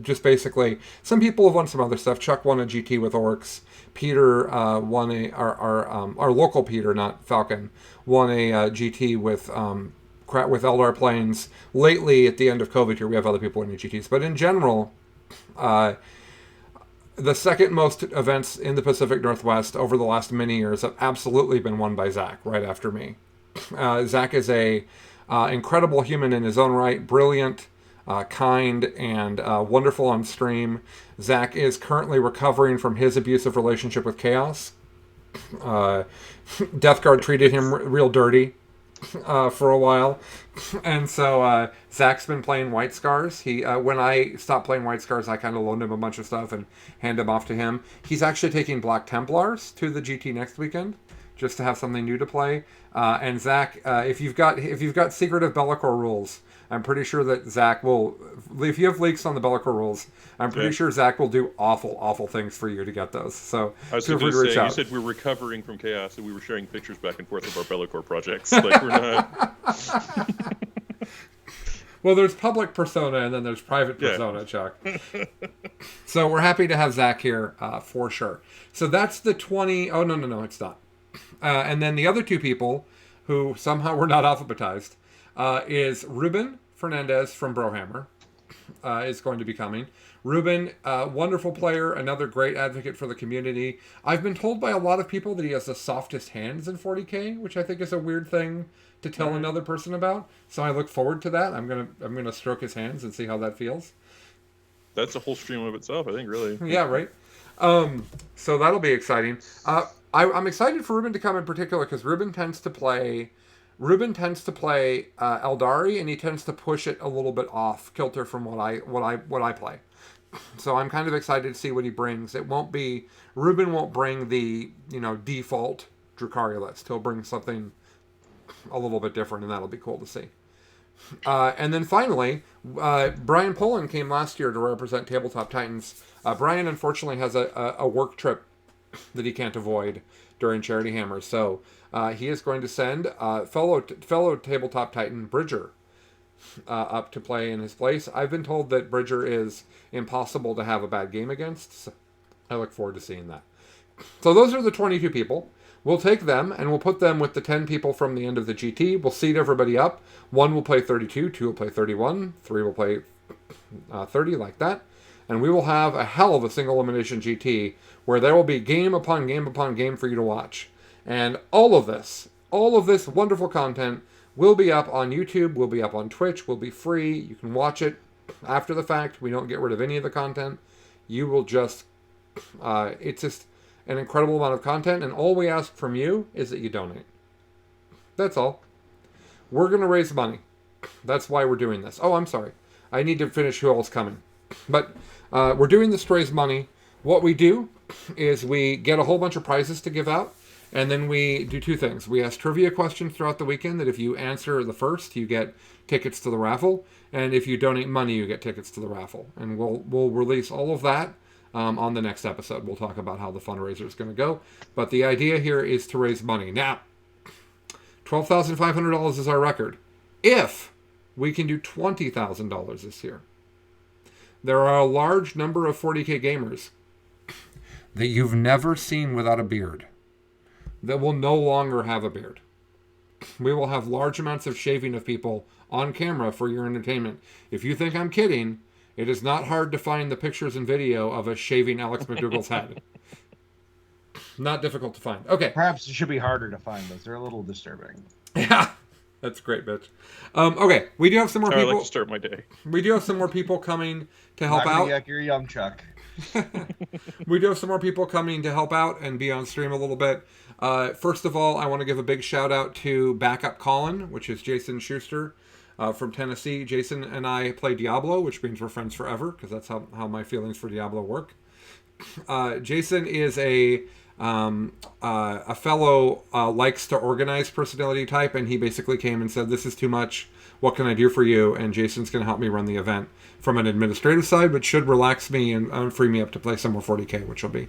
Just basically, some people have won some other stuff. Chuck won a GT with Orcs. Peter won our local Peter, not Falcon, won a GT with Eldar Plains. Lately, at the end of COVID here, we have other people winning GTs. But in general, the second most events in the Pacific Northwest over the last many years have absolutely been won by Zach, right after me. Zach is a incredible human in his own right, brilliant, kind, and wonderful on stream. Zach is currently recovering from his abusive relationship with Chaos. Death Guard treated him real dirty for a while, and so Zach's been playing White Scars. He when I stopped playing White Scars, I kind of loaned him a bunch of stuff and handed them off to him. He's actually taking Black Templars to the GT next weekend, just to have something new to play. And Zach, if you've got Secretive Bellicor rules, I'm pretty sure that Zach will. If you have leaks on the Bellicor rules, I'm pretty sure Zach will do awful things for you to get those. So I was feel free to reach out. You said we're recovering from chaos, and we were sharing pictures back and forth of our Bellicor projects. Like we're not. Well, there's public persona and then there's private persona, Chuck. So we're happy to have Zach here for sure. So that's the 20. Oh no, it's not. And then the other two people who somehow were not alphabetized is Ruben Fernandez from Brohammer is going to be coming. Ruben, wonderful player, another great advocate for the community. I've been told by a lot of people that he has the softest hands in 40K, which I think is a weird thing to tell another person about. So I look forward to that. I'm gonna stroke his hands and see how that feels. That's a whole stream of itself, I think, really. Yeah, right. So that'll be exciting. I'm excited for Ruben to come in particular because Ruben tends to play Eldari, and he tends to push it a little bit off kilter from what I play. So I'm kind of excited to see what he brings. Ruben won't bring the default Drukhari list. He'll bring something a little bit different, and that'll be cool to see. And then finally, Brian Poland came last year to represent Tabletop Titans. Brian unfortunately has a work trip that he can't avoid during Charity Hammer, so he is going to send fellow Tabletop Titan Bridger up to play in his place. I've been told that Bridger is impossible to have a bad game against, so I look forward to seeing that. So those are the 22 people. We'll take them and we'll put them with the 10 people from the end of the GT. We'll seat everybody up. One will play 32, two will play 31, three will play 30, like that. And we will have a hell of a single elimination GT where there will be game upon game upon game for you to watch. And all of this wonderful content will be up on YouTube, will be up on Twitch, will be free. You can watch it after the fact. We don't get rid of any of the content. You will just, it's just an incredible amount of content, and all we ask from you is that you donate. That's all. We're going to raise money. That's why we're doing this. Oh, I'm sorry. I need to finish who else coming. But we're doing this to raise money. What we do is we get a whole bunch of prizes to give out, and then we do two things. We ask trivia questions throughout the weekend that if you answer the first, you get tickets to the raffle, and if you donate money, you get tickets to the raffle. And we'll release all of that on the next episode. We'll talk about how the fundraiser is going to go. But the idea here is to raise money. Now, $12,500 is our record. If we can do $20,000 this year, there are a large number of 40K gamers that you've never seen without a beard that will no longer have a beard. We will have large amounts of shaving of people on camera for your entertainment. If you think I'm kidding, it is not hard to find the pictures and video of us shaving Alex McDougall's head. Not difficult to find. Okay. Perhaps it should be harder to find those. They're a little disturbing. Yeah. That's great, Mitch. Okay, we do have some more people. I like to start my day. We do have some more people coming to help out. Yuck your yum chuck. We do have some more people coming to help out and be on stream a little bit. First of all, I want to give a big shout out to Backup Colin, which is Jason Schuster from Tennessee. Jason and I play Diablo, which means we're friends forever, because that's how my feelings for Diablo work. Jason is a fellow likes to organize personality type, and he basically came and said, this is too much, what can I do for you? And Jason's going to help me run the event from an administrative side, which should relax me and free me up to play some more 40K, which will be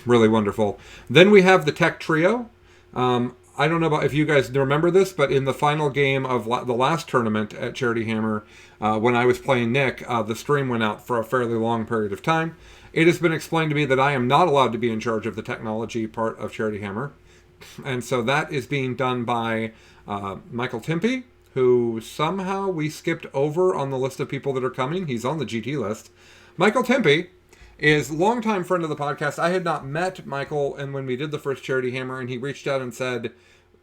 really wonderful. Then we have the tech trio. I don't know about if you guys remember this, but in the final game of the last tournament at Charity Hammer, when I was playing Nick, the stream went out for a fairly long period of time. It has been explained to me that I am not allowed to be in charge of the technology part of Charity Hammer. And so that is being done by Michael Timpey, who somehow we skipped over on the list of people that are coming. He's on the GT list. Michael Timpey is a longtime friend of the podcast. I had not met Michael, and when we did the first Charity Hammer, and he reached out and said,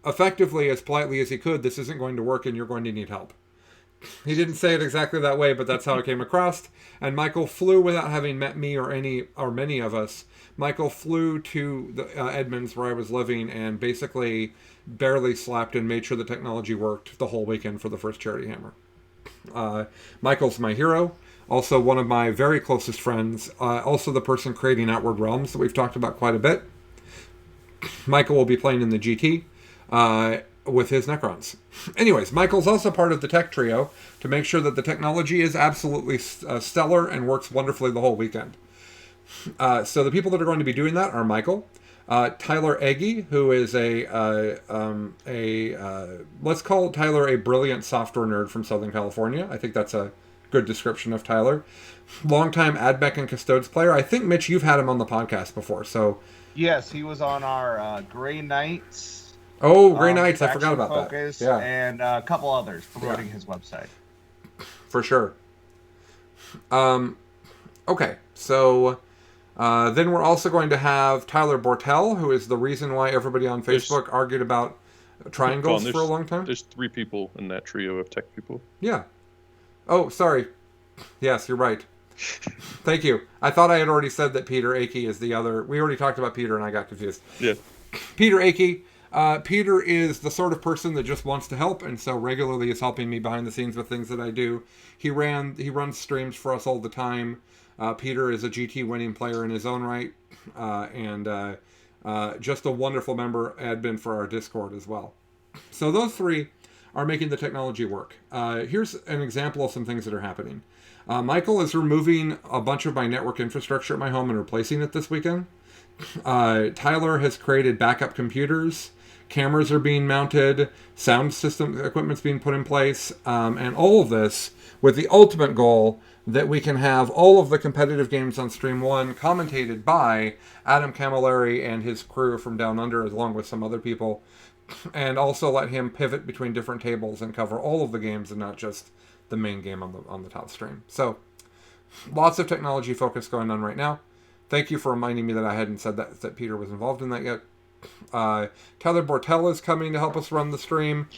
effectively, as politely as he could, this isn't going to work and you're going to need help. He didn't say it exactly that way, but that's how it came across. And Michael flew without having met me or many of us. Michael flew to the Edmonds where I was living and basically barely slept and made sure the technology worked the whole weekend for the first Charity Hammer. Michael's my hero. Also one of my very closest friends. Also the person creating Outward Realms that we've talked about quite a bit. Michael will be playing in the GT. With his Necrons. Anyways, Michael's also part of the tech trio to make sure that the technology is absolutely stellar and works wonderfully the whole weekend. So the people that are going to be doing that are Michael, Tyler Eggy, who is let's call Tyler a brilliant software nerd from Southern California. I think that's a good description of Tyler. Longtime AdMech and Custodes player. I think, Mitch, you've had him on the podcast before, so... Yes, he was on our Grey Knights. Oh, Grey Knights, I forgot about Focus, that. Yeah. And a couple others promoting his website. For sure. Okay, so then we're also going to have Tyler Bortel, who is the reason why everybody on Facebook argued about triangles for a long time. There's 3 people in that trio of tech people. Yeah. Oh, sorry. Yes, you're right. Thank you. I thought I had already said that Peter Akey is the other. We already talked about Peter and I got confused. Yeah. Peter Akey. Peter is the sort of person that just wants to help, and so regularly is helping me behind the scenes with things that I do. He runs streams for us all the time. Peter is a GT winning player in his own right, and just a wonderful member admin for our Discord as well. So those 3 are making the technology work. Here's an example of some things that are happening. Michael is removing a bunch of my network infrastructure at my home and replacing it this weekend. Tyler has created backup computers. Cameras are being mounted. Sound system equipment's being put in place. And all of this with the ultimate goal that we can have all of the competitive games on Stream 1 commentated by Adam Camilleri and his crew from Down Under, along with some other people. And also let him pivot between different tables and cover all of the games and not just the main game on the top stream. So, lots of technology focus going on right now. Thank you for reminding me that I hadn't said that Peter was involved in that yet. Tyler Bortella is coming to help us run the stream.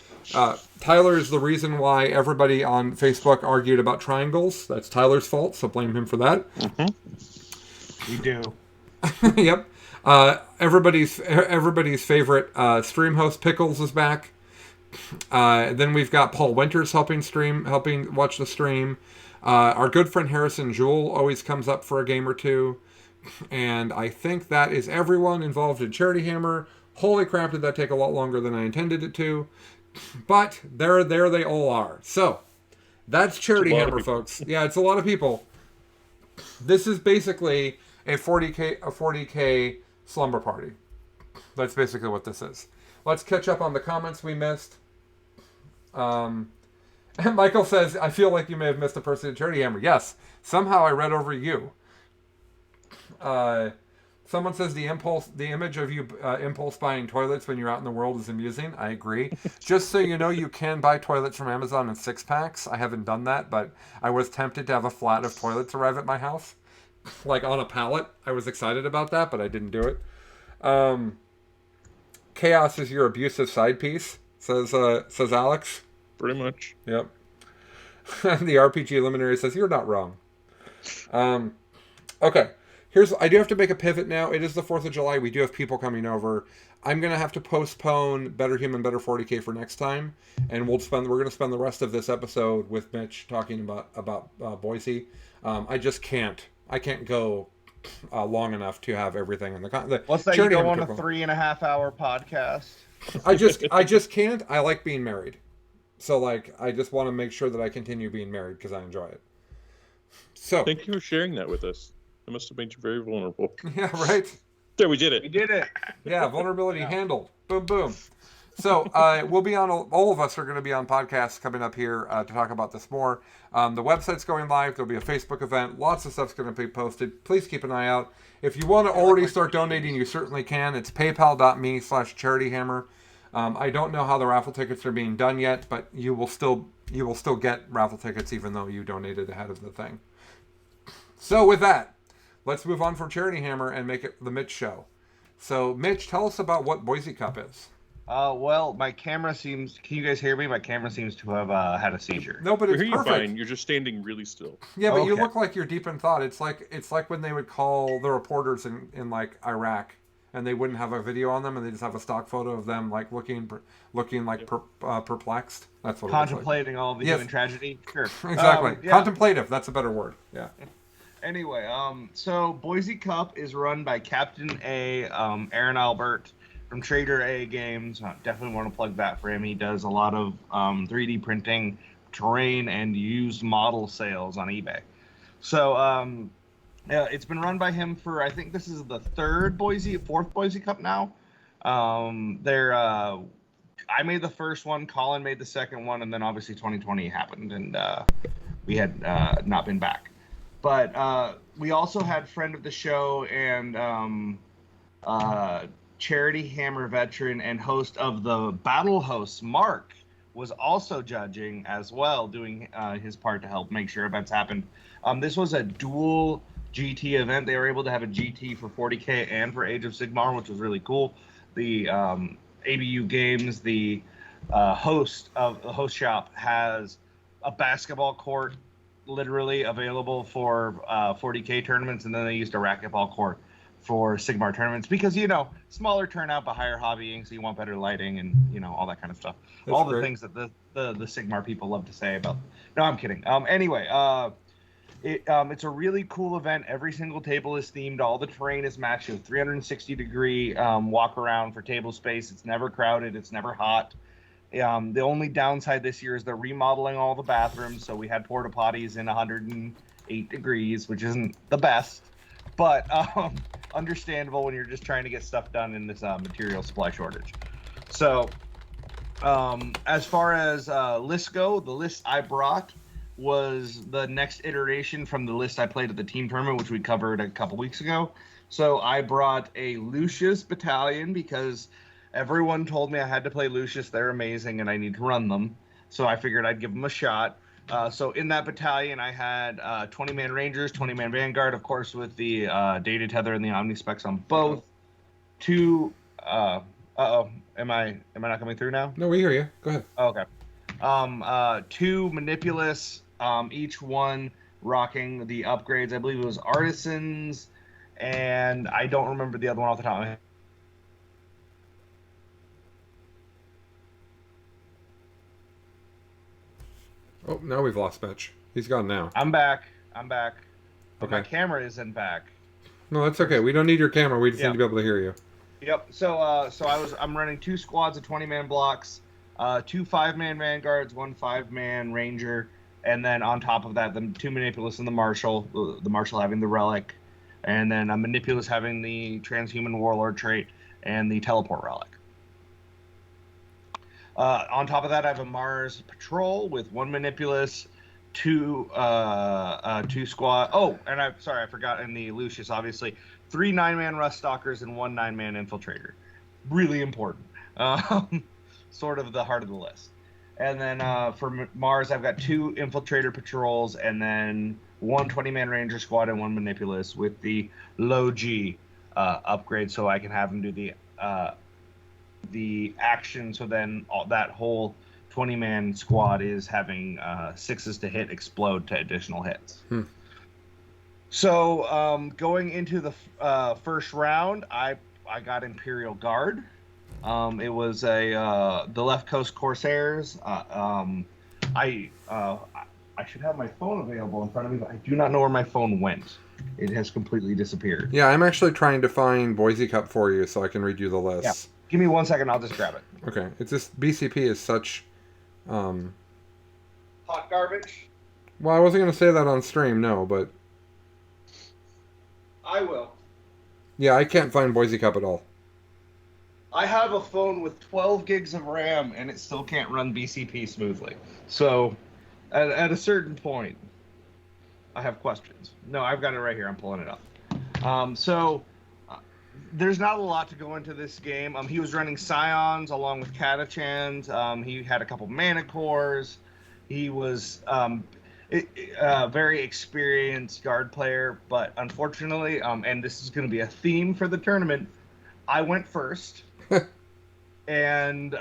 Tyler is the reason why everybody on Facebook argued about triangles. That's Tyler's fault, so blame him for that. Mm-hmm. We do. Yep. Everybody's favorite stream host Pickles is back. Then we've got Paul Winters helping watch the stream. Our good friend Harrison Jewell always comes up for a game or two. And I think that is everyone involved in Charity Hammer. Holy crap, did that take a lot longer than I intended it to. But there they all are. So, that's Charity Hammer, folks. Yeah, it's a lot of people. This is basically a 40K slumber party. That's basically what this is. Let's catch up on the comments we missed. And Michael says, I feel like you may have missed a person in Charity Hammer. Yes, somehow I read over you. Someone says the image of you impulse buying toilets when you're out in the world is amusing. I agree. Just so you know, you can buy toilets from Amazon in 6-packs. I haven't done that, but I was tempted to have a flat of toilets arrive at my house, like on a pallet. I was excited about that, but I didn't do it. Chaos is your abusive side piece, says Alex. Pretty much. Yep. And the RPG Luminary says you're not wrong. Okay. I do have to make a pivot now. It is the 4th of July. We do have people coming over. I'm going to have to postpone Better Human, Better 40K for next time. And we're going to spend the rest of this episode with Mitch talking about Boise. I just can't. I can't go long enough to have everything in the What's that? You go on a 3.5-hour podcast? I just can't. I like being married. So, I just want to make sure that I continue being married because I enjoy it. So, thank you for sharing that with us. It must have made you very vulnerable. Yeah, right? There, we did it. We did it. Yeah, vulnerability handled. Boom, boom. So, we'll be on, all of us are going to be on podcasts coming up here to talk about this more. The website's going live. There'll be a Facebook event. Lots of stuff's going to be posted. Please keep an eye out. If you want to already start donating, you certainly can. It's paypal.me/charityhammer. I don't know how the raffle tickets are being done yet, but you will still get raffle tickets even though you donated ahead of the thing. So with that, let's move on from Charity Hammer and make it the Mitch show. So, Mitch, tell us about what Boise Cup is. Well, my camera seems... Can you guys hear me? My camera seems to have had a seizure. No, but it's perfect. Fine. You're just standing really still. Yeah, but you look like you're deep in thought. It's like when they would call the reporters in Iraq, and they wouldn't have a video on them, and they just have a stock photo of them looking perplexed. That's what contemplating all the human tragedy. Sure, exactly. Yeah. Contemplative. That's a better word. Yeah. Anyway, so Boise Cup is run by Captain A, Aaron Albert from Trader A Games. Definitely want to plug that for him. He does a lot of 3D printing, terrain, and used model sales on eBay. So it's been run by him for, I think this is the fourth Boise Cup now. I made the first one, Colin made the second one, and then obviously 2020 happened, and we had not been back. But we also had friend of the show and Charity Hammer veteran and host of the Battle Hosts, Mark, was also judging as well, doing his part to help make sure events happened. This was a dual GT event. They were able to have a GT for 40K and for Age of Sigmar, which was really cool. The ABU Games, the host of the host shop, has a basketball court literally available for 40K tournaments, and then they used a racquetball court for Sigmar tournaments because, smaller turnout but higher hobbying, so you want better lighting and, all that kind of stuff. That's all great. The things that the Sigmar people love to say about. No, I'm kidding. Anyway, it's a really cool event. Every single table is themed. All the terrain is matched. You have 360-degree walk around for table space. It's never crowded. It's never hot. The only downside this year is they're remodeling all the bathrooms, so we had porta potties in 108 degrees, which isn't the best. but understandable when you're just trying to get stuff done in this material supply shortage. So, as far as lists go, the list I brought was the next iteration from the list I played at the team tournament, which we covered a couple weeks ago. So I brought a Lucius battalion because everyone told me I had to play Lucius. They're amazing, and I need to run them. So I figured I'd give them a shot. So in that battalion, I had 20-man Rangers, 20-man Vanguard, of course, with the data tether and the Omni specs on both. Two. Uh-oh. Am I not coming through now? No, we hear you. Go ahead. Oh, okay. Two Manipulus, each one rocking the upgrades. I believe it was Artisans, and I don't remember the other one off the top of my head. Oh, now we've lost Mitch. He's gone now. I'm back. But Okay. my camera isn't back. No, that's okay. We don't need your camera. We just need to be able to hear you. Yep. So I'm running 2 squads of 20-man blocks, 2 5-man Vanguards, 1 5-man Ranger, and then on top of that, the 2 Manipulus and the Marshal. The Marshal having the Relic, and then a Manipulus having the Transhuman Warlord trait and the Teleport Relic. On top of that, I have a Mars Patrol with 1 Manipulus, 2 squad. Oh, and I forgot in the Lucius, obviously, 3 9-man Rust Stalkers and 1 9-man Infiltrator. Really important. Sort of the heart of the list. And then for Mars, I've got 2 Infiltrator Patrols and then 1 20-man Ranger Squad and 1 Manipulus with the low G upgrade, so I can have them do the action. So then that whole 20-man squad is having 6s to hit explode to additional hits. So going into the first round, I got Imperial Guard. It was the Left Coast Corsairs. I should have my phone available in front of me, but I do not know where my phone went. It has completely disappeared. Yeah, I'm actually trying to find Boise Cup for you so I can read you the list. Yeah. Give me 1 second, I'll just grab it. Okay. It's just BCP is such hot garbage. well, I wasn't going to say that on stream, no, but I will. yeah, I can't find Boise Cup at all. I have a phone with 12 gigs of RAM, and it still can't run BCP smoothly. So, at a certain point, I have questions. No, I've got it right here. I'm pulling it up. There's not a lot to go into this game. He was running Scions along with Catachans. He had a couple Mana Cores. He was a very experienced guard player, but unfortunately, and this is going to be a theme for the tournament, I went first. And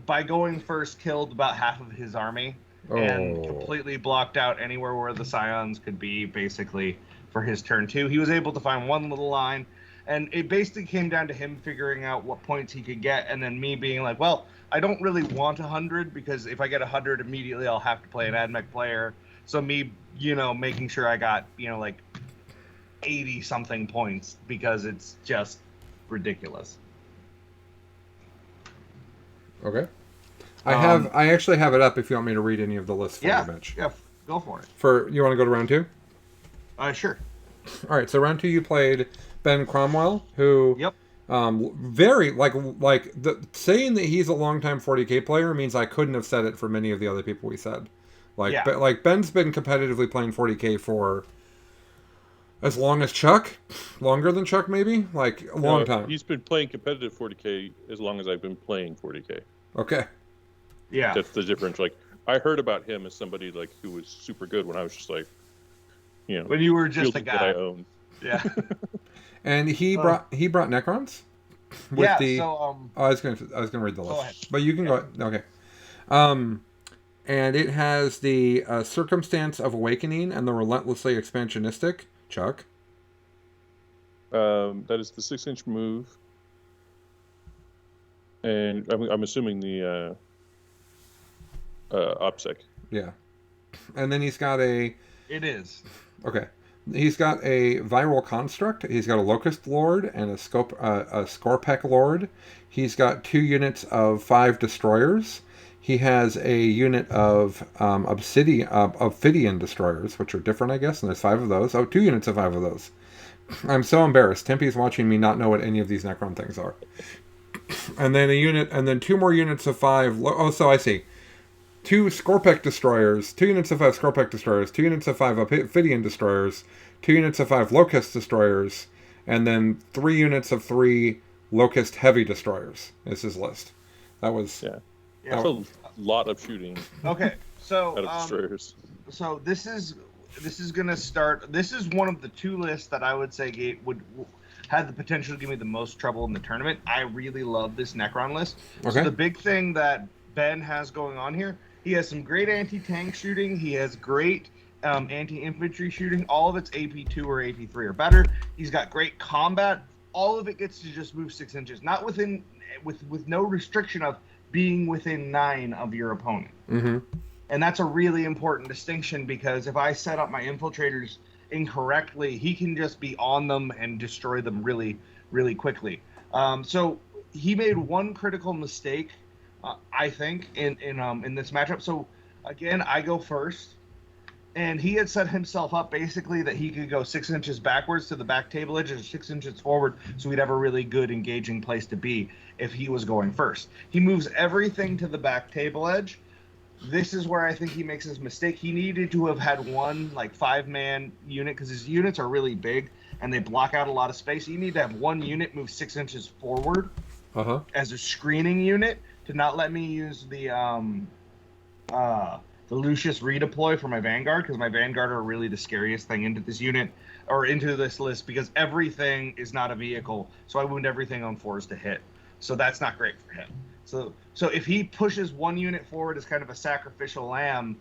by going first, killed about half of his army and completely blocked out anywhere where the Scions could be, basically, for his turn 2. He was able to find one little line, and it basically came down to him figuring out what points he could get, and then me being like, well, I don't really want 100, because if I get 100 immediately, I'll have to play an AdMech player. So me, making sure I got, like 80-something points, because it's just ridiculous. Okay. I actually have it up if you want me to read any of the lists for you, Mitch. Yeah, go for it. You want to go to round 2? Sure. All right, so round 2 you played Ben Cromwell, who very saying that he's a longtime 40K player means I couldn't have said it for many of the other people we said. But Ben's been competitively playing 40K for as long as Chuck, longer than Chuck maybe, a long time. He's been playing competitive 40K as long as I've been playing 40K. Okay. Yeah. That's the difference. I heard about him as somebody who was super good when I was just when you were just a guy that I owned. Yeah. And he brought Necrons. I was gonna read the list, ahead. But you can go. Okay. And it has the Circumstance of Awakening and the Relentlessly Expansionistic. Chuck. That is the 6-inch move, and I'm assuming the OPSEC. Yeah. And then he's got a. It is. Okay. He's got a Viral Construct. He's got a Locust Lord and a Scorpec Lord. He's got 2 units of 5 Destroyers. He has a unit of obsidian destroyers, which are different, I guess, and there's 5 of those. Oh, 2 units of 5 of those. I'm so embarrassed. Tempe's watching me not know what any of these Necron things are. And then and then 2 more units of 5. Oh, so I see. 2 Scorpec destroyers, 2 units of 5 Scorpec destroyers, 2 units of 5 Ophidian destroyers, 2 units of 5 Locust destroyers, and then 3 units of 3 Locust heavy destroyers is his list. That was That's a lot of shooting. Okay, so out of destroyers. So this is gonna start. This is one of the 2 lists that I would say had the potential to give me the most trouble in the tournament. I really love this Necron list. Okay. So the big thing that Ben has going on here, he has some great anti-tank shooting. He has great anti-infantry shooting. All of it's AP2 or AP3 or better. He's got great combat. All of it gets to just move 6 inches, not with no restriction of being within 9 of your opponent. Mm-hmm. And that's a really important distinction, because if I set up my infiltrators incorrectly, he can just be on them and destroy them really, really quickly. So he made one critical mistake, I think, in this matchup. So again, I go first, and he had set himself up basically that he could go 6 inches backwards to the back table edge and 6 inches forward, so he'd have a really good engaging place to be if he was going first. He moves everything to the back table edge. This is where I think he makes his mistake. He needed to have had one 5-man unit, because his units are really big and they block out a lot of space. You need to have one unit move 6 inches forward as a screening unit to not let me use the Lucius redeploy for my Vanguard, because my Vanguard are really the scariest thing into this unit or into this list, because everything is not a vehicle. So I wound everything on 4s to hit. So that's not great for him. So if he pushes one unit forward as kind of a sacrificial lamb,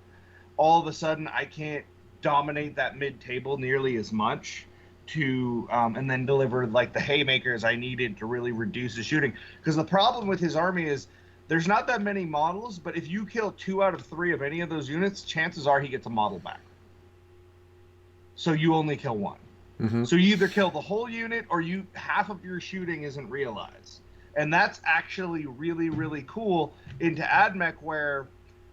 all of a sudden I can't dominate that mid-table nearly as much to and then deliver the haymakers I needed to really reduce the shooting. Because the problem with his army is there's not that many models, but if you kill 2 out of 3 of any of those units, chances are he gets a model back. So you only kill 1. Mm-hmm. So you either kill the whole unit or half of your shooting isn't realized. And that's actually really, really cool into AdMech, where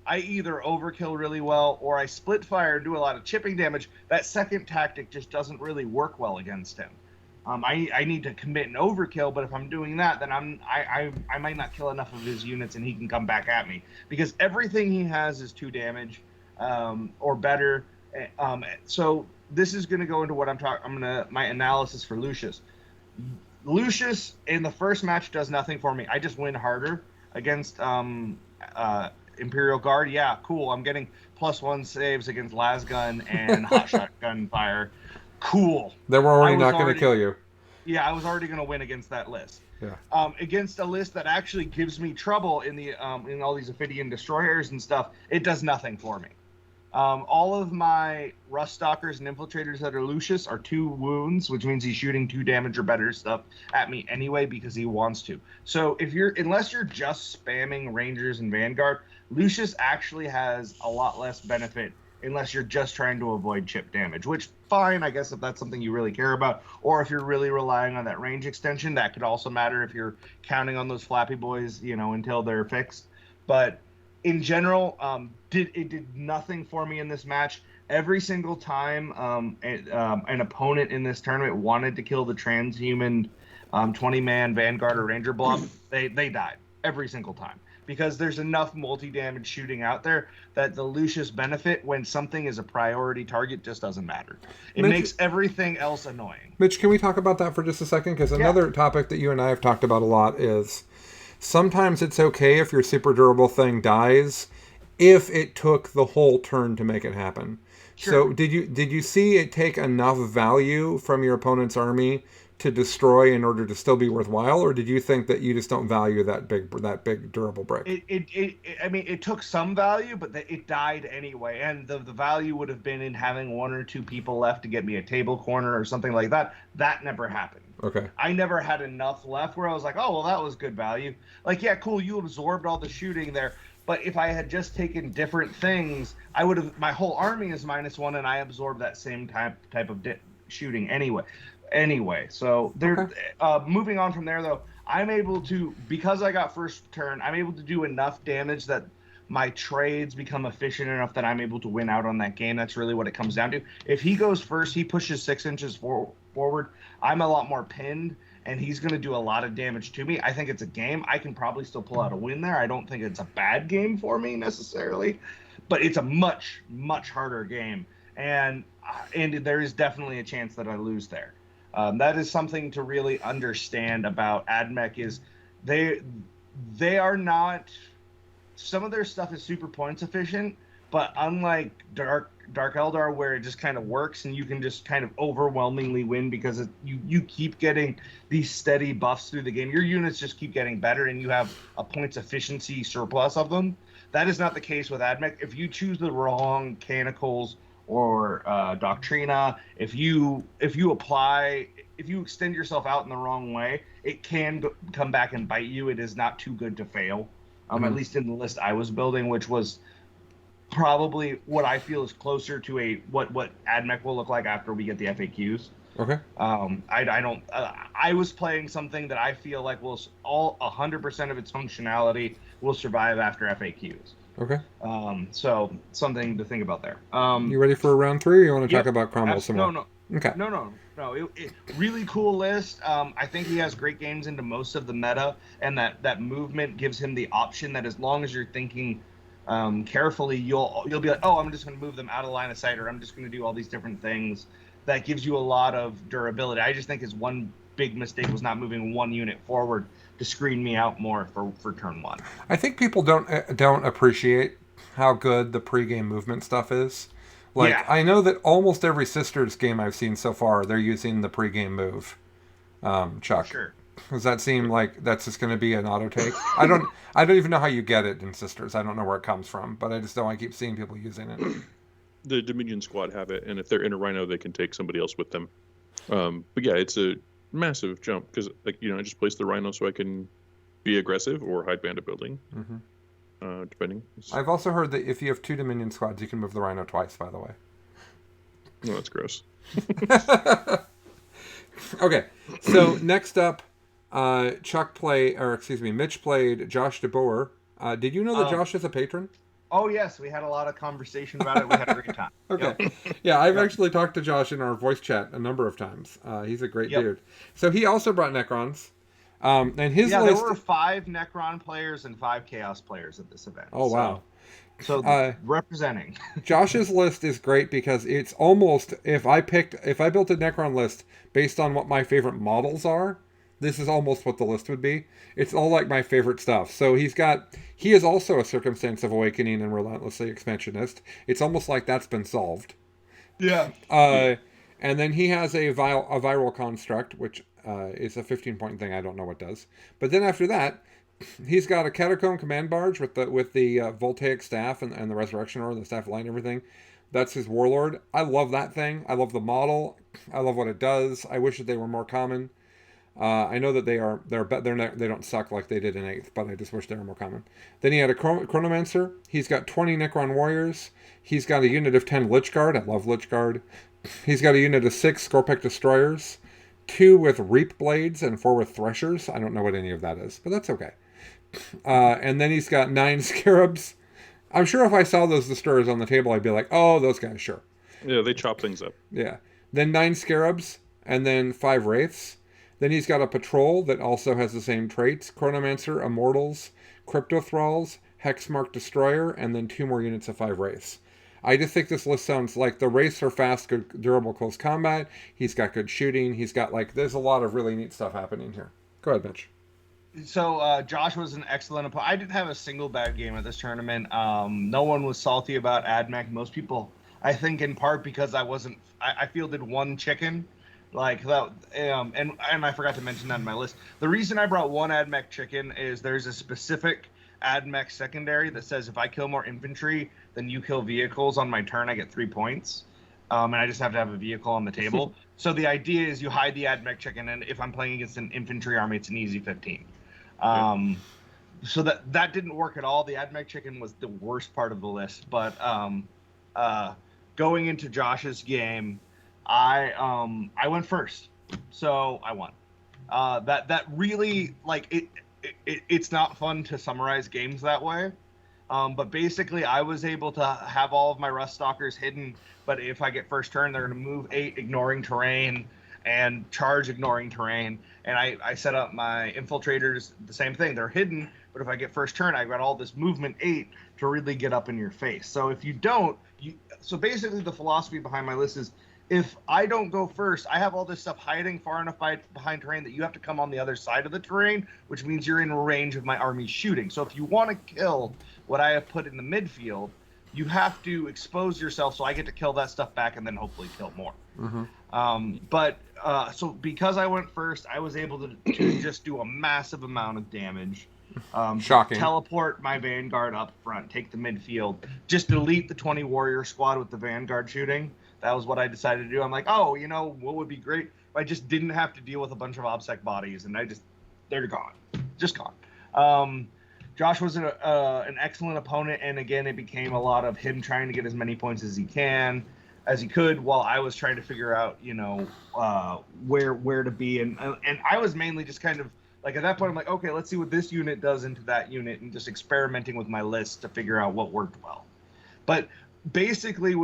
I either overkill really well or I split fire and do a lot of chipping damage. That second tactic just doesn't really work well against him. I need to commit an overkill, but if I'm doing that, then I might not kill enough of his units and he can come back at me, because everything he has is 2 damage or better. So this is going to go into what my analysis for Lucius. Lucius in the first match does nothing for me. I just win harder against Imperial Guard. Yeah, cool. I'm getting +1 saves against Lasgun and hot shotgun fire. Cool. They were already not going to kill you. Yeah, I was already going to win against that list. Yeah. Against a list that actually gives me trouble in all these Ophidian destroyers and stuff, it does nothing for me. All of my Rust Stalkers and Infiltrators that are Lucius are 2 wounds, which means he's shooting 2 damage or better stuff at me anyway because he wants to. So unless you're just spamming Rangers and Vanguard, Lucius actually has a lot less benefit unless you're just trying to avoid chip damage, which fine, I guess, if that's something you really care about, or if you're really relying on that range extension, that could also matter if you're counting on those Flappy Boys, until they're fixed. But in general, it did nothing for me in this match. Every single time an opponent in this tournament wanted to kill the transhuman 20-man Vanguard or Ranger blob, they died every single time, because there's enough multi-damage shooting out there that the Lucius benefit when something is a priority target just doesn't matter. It makes everything else annoying. Mitch, can we talk about that for just a second? Because another topic that you and I have talked about a lot is sometimes it's okay if your super durable thing dies if it took the whole turn to make it happen. Sure. So did you see it take enough value from your opponent's army to destroy in order to still be worthwhile, or did you think that you just don't value that big durable brick? It took some value, but it died anyway, and the value would have been in having 1 or 2 people left to get me a table corner or something like that. That never happened. Okay. I never had enough left where I was like, oh, well, that was good value. Yeah, cool, you absorbed all the shooting there. But if I had just taken different things, I would have. My whole army is -1, and I absorbed that same type of shooting anyway. So moving on from there, though, I'm able to, because I got first turn, I'm able to do enough damage that my trades become efficient enough that I'm able to win out on that game. That's really what it comes down to. If he goes first, he pushes 6 inches forward. I'm a lot more pinned, and he's going to do a lot of damage to me. I think it's a game. I can probably still pull out a win there. I don't think it's a bad game for me necessarily, but it's a much, much harder game. And there is definitely a chance that I lose there. That is something to really understand about AdMech is they are not, some of their stuff is super points efficient, but unlike Dark Eldar, where it just kind of works and you can just kind of overwhelmingly win because you keep getting these steady buffs through the game. Your units just keep getting better and you have a points efficiency surplus of them. That is not the case with AdMech. If you choose the wrong Canicles or Doctrina, if you extend yourself out in the wrong way, it can come back and bite you. It is not too good to fail. At least in the list I was building, which was probably what I feel is closer to what AdMech will look like after we get the FAQs. Okay. I was playing something that I feel like will all 100% of its functionality will survive after FAQs. Okay. So something to think about there. You ready for round 3, or you want to talk about Cromwell some more? No. Okay. No. Really cool list. I think he has great games into most of the meta, and that movement gives him the option that as long as you're thinking carefully, you'll be like, oh, I'm just going to move them out of line of sight, or I'm just going to do all these different things. That gives you a lot of durability. I just think his one big mistake was not moving one unit forward to screen me out more for turn 1. I think people don't appreciate how good the pregame movement stuff is. Like, yeah. I know that almost every Sisters game I've seen so far, they're using the pregame move. Chuck, sure. Does that seem like that's just going to be an auto take? I don't even know how you get it in Sisters. I don't know where it comes from, but I just know I keep seeing people using it. The Dominion squad have it, and if they're in a Rhino, they can take somebody else with them. But yeah, it's a massive jump because, like, I just place the Rhino so I can be aggressive or hide behind a building, depending. I've also heard that if you have 2 Dominion squads, you can move the Rhino twice. By the way. No, that's gross. Okay, so next up, Mitch played Josh DeBoer. Did you know that Josh is a patron? Oh, yes. We had a lot of conversation about it. We had a great time. Okay. Yep. Yeah, I've actually talked to Josh in our voice chat a number of times. He's a great dude. So he also brought Necrons. And his list... there were 5 Necron players and 5 Chaos players at this event. Oh, wow. So representing. Josh's list is great because it's almost... If I built a Necron list based on what my favorite models are, this is almost what the list would be. It's all like my favorite stuff. So he is also a Circumstance of Awakening and Relentlessly Expansionist. It's almost like that's been solved. Yeah. And then he has a viral construct, which is a 15-point thing. I don't know what does. But then after that, he's got a Catacomb Command Barge with the Voltaic Staff and the Resurrection Orb, the Staff of Light and everything. That's his Warlord. I love that thing. I love the model. I love what it does. I wish that they were more common. I know that they don't suck like they did in 8th, but I just wish they were more common. Then he had a Chronomancer. He's got 20 Necron Warriors. He's got a unit of 10 Lich Guard. I love Lich Guard. He's got a unit of 6 Scorpec Destroyers, 2 with Reap Blades and 4 with Threshers. I don't know what any of that is, but that's okay. And then he's got 9 Scarabs. I'm sure if I saw those Destroyers on the table, I'd be like, oh, those guys, sure. Yeah, they chop things up. Yeah. Then 9 Scarabs, and then 5 Wraiths. Then he's got a Patrol that also has the same traits. Chronomancer, Immortals, Crypto Thralls, Hexmark Destroyer, and then 2 more units of 5 Wraiths. I just think this list sounds like the Wraiths are fast, good, durable, close combat. He's got good shooting. He's got, there's a lot of really neat stuff happening here. Go ahead, Mitch. So Josh was an excellent opponent. I didn't have a single bad game at this tournament. No one was salty about AdMech. Most people, I think, in part because I fielded 1 chicken. Like that, and I forgot to mention that in my list. The reason I brought 1 AdMech chicken is there's a specific AdMech secondary that says if I kill more infantry than you kill vehicles on my turn, I get 3 points. And I just have to have a vehicle on the table. So the idea is you hide the AdMech chicken, and if I'm playing against an infantry army, it's an easy 15. So that didn't work at all. The AdMech chicken was the worst part of the list. But going into Josh's game, I went first, so I won. That really, it's not fun to summarize games that way, But basically, I was able to have all of my rust stalkers hidden. But if I get first turn, they're going to move 8, ignoring terrain, and charge, ignoring terrain. And I set up my infiltrators the same thing. They're hidden, but if I get first turn, I've got all this movement 8 to really get up in your face. So if you don't, so basically the philosophy behind my list is, if I don't go first, I have all this stuff hiding far enough behind terrain that you have to come on the other side of the terrain, which means you're in range of my army shooting. So if you want to kill what I have put in the midfield, you have to expose yourself so I get to kill that stuff back and then hopefully kill more. So because I went first, I was able to just do a massive amount of damage. Shocking. Teleport my Vanguard up front, take the midfield, just delete the 20 warrior squad with the Vanguard shooting. That was what I decided to do. I'm like, oh, what would be great if I just didn't have to deal with a bunch of OBSEC bodies, and they're gone. Just gone. Josh was an excellent opponent, and again, it became a lot of him trying to get as many points as he could, while I was trying to figure out, where to be, and I was mainly just kind of like, at that point, I'm like, okay, let's see what this unit does into that unit, and just experimenting with my list to figure out what worked well. But basically,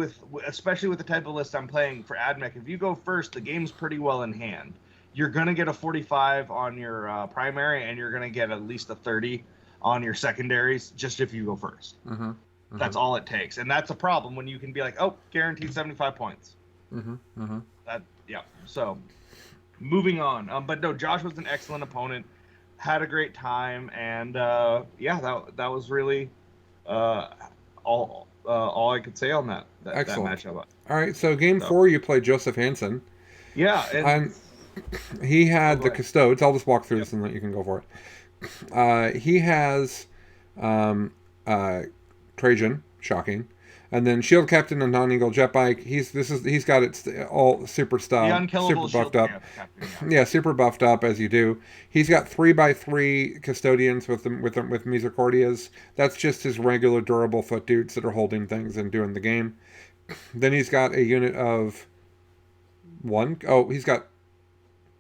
especially with the type of list I'm playing for AdMech, if you go first, the game's pretty well in hand. You're gonna get a 45 on your primary, and you're gonna get at least a 30 on your secondaries, just if you go first. That's all it takes, and that's a problem when you can be like, oh, guaranteed 75 points. So moving on. But no, Josh was an excellent opponent, had a great time, and that was really all I could say on that matchup. All right, so game 4, you played Joseph Hansen. Yeah, and he had the Custodes. I'll just walk through this and then you can go for it. He has Trajan, shocking, and then Shield Captain and Non-Eagle Jet Bike. He's got it all super stuff, super buffed up. Yeah, super buffed up as you do. He's got 3x3 custodians with Misericordias. That's just his regular durable foot dudes that are holding things and doing the game. Then he's got a unit of 1.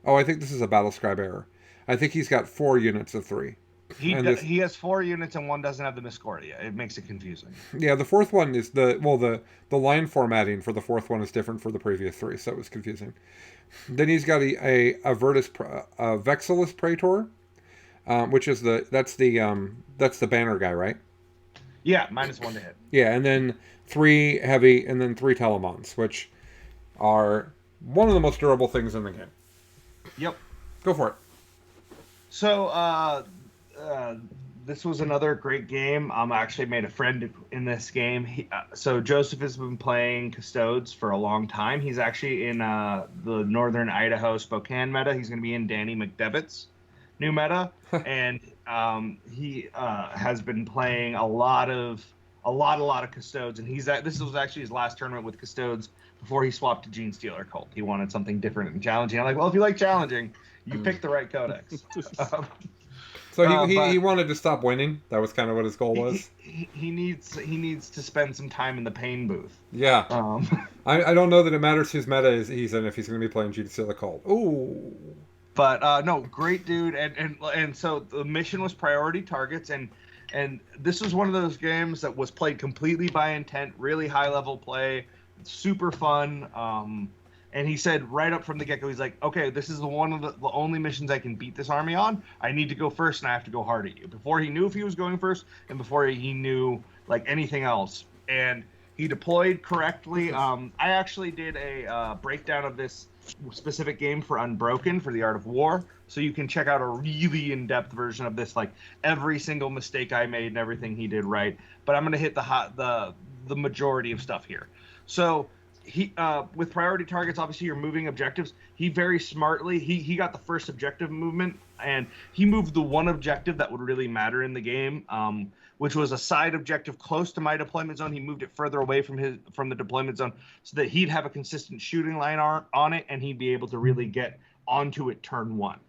I think this is a Battle Scribe error. I think he's got 4 units of 3. He has 4 units and 1 doesn't have the Miscordia. It makes it confusing. Yeah, the 4th one is the line formatting for the 4th one is different for the previous 3, so it was confusing. Then he's got a Vexillus Praetor, which is that's the banner guy, right? Yeah, -1 to hit. Yeah, and then 3 heavy, and then 3 Telemons, which are one of the most durable things in the game. Yep. Go for it. So, this was another great game. I actually made a friend in this game. So Joseph has been playing Custodes for a long time. He's actually in the Northern Idaho Spokane meta. He's going to be in Danny McDevitt's new meta, and he has been playing a lot of Custodes. And this was actually his last tournament with Custodes before he swapped to Gene Stealer Cult. He wanted something different and challenging. I'm like, well, if you like challenging, you picked the right codex. So he wanted to stop winning. That was kind of what his goal was. He needs to spend some time in the pain booth. Yeah. I don't know that it matters whose meta he's in if he's going to be playing Gene Stealer Cult. Ooh. But no, great dude, and so the mission was priority targets, and this was one of those games that was played completely by intent, really high level play, super fun. And he said right up from the get-go, he's like, okay, this is one of the only missions I can beat this army on. I need to go first, and I have to go hard at you. Before he knew if he was going first, and before he knew like anything else. And he deployed correctly. I actually did a breakdown of this specific game for Unbroken for the Art of War, so you can check out a really in-depth version of this, like every single mistake I made and everything he did right. But I'm going to hit the majority of stuff here. So he with priority targets, obviously you're moving objectives. He very smartly he got the first objective movement, and he moved the one objective that would really matter in the game, which was a side objective close to my deployment zone. He moved it further away from the deployment zone so that he'd have a consistent shooting line on it, and he'd be able to really get onto it turn 1.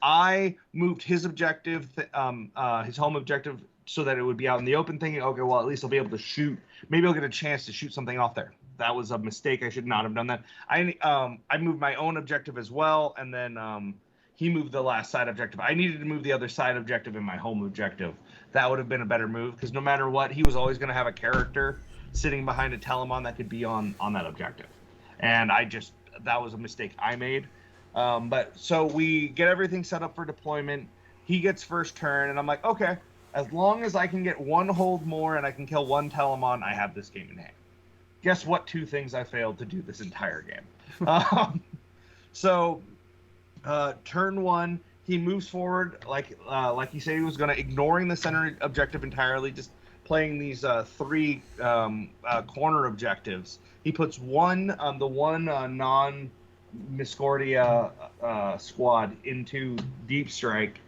I moved his objective, his home objective, so that it would be out in the open, thinking, okay, well, at least I'll be able to shoot. Maybe I'll get a chance to shoot something off there. That was a mistake. I should not have done that. I moved my own objective as well, and then he moved the last side objective. I needed to move the other side objective in my home objective. That would have been a better move, because no matter what, he was always going to have a character sitting behind a Telemon that could be on that objective. And that was a mistake I made. But so we get everything set up for deployment. He gets first turn, and I'm like, okay, as long as I can get one hold more and I can kill one Telemon, I have this game in hand. Guess what? 2 things I failed to do this entire game. Turn 1, he moves forward like he said he was going to, ignoring the center objective entirely, just playing these 3 corner objectives. He puts the one non-Miscordia squad into deep strike,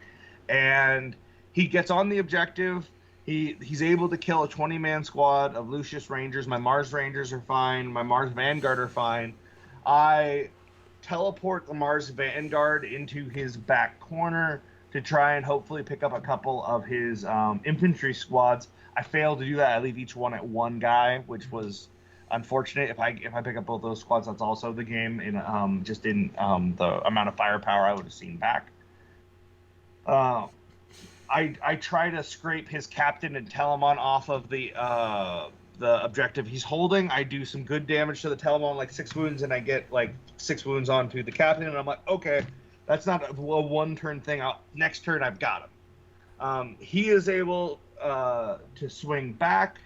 and he gets on the objective. He's able to kill a 20-man squad of Lucius Rangers. My Mars Rangers are fine. My Mars Vanguard are fine. I teleport the Mars Vanguard into his back corner to try and hopefully pick up a couple of his infantry squads. I failed to do that. I leave each one at 1 guy, which was unfortunate. If I pick up both those squads, that's also the game in the amount of firepower I would have seen back. I try to scrape his captain and Telemon off of the objective he's holding. I do some good damage to the Telemon, like 6 wounds, and I get like 6 wounds onto the captain, and I'm like, okay, that's not a 1-turn thing. Next turn, I've got him. He is able to swing back.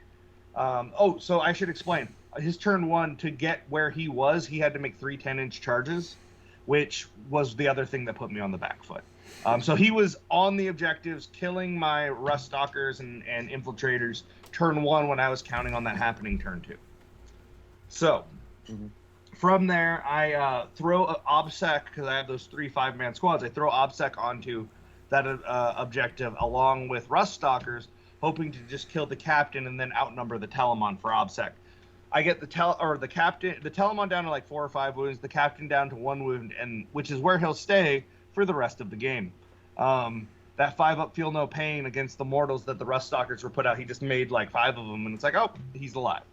So I should explain. His turn 1, to get where he was, he had to make 3 10-inch charges, which was the other thing that put me on the back foot. So he was on the objectives, killing my Rust Stalkers and Infiltrators turn 1 when I was counting on that happening turn 2. So from there, I throw OBSEC, because I have those 3 5-man squads. I throw OBSEC onto that objective along with Rust Stalkers, hoping to just kill the captain and then outnumber the Telemon for OBSEC. I get the Telemon down to like 4 or 5 wounds, the captain down to 1 wound, and which is where he'll stay for the rest of the game. That 5-up Feel No Pain against the mortals that the Rust Stalkers were put out, he just made like 5 of them, and it's like, oh, he's alive.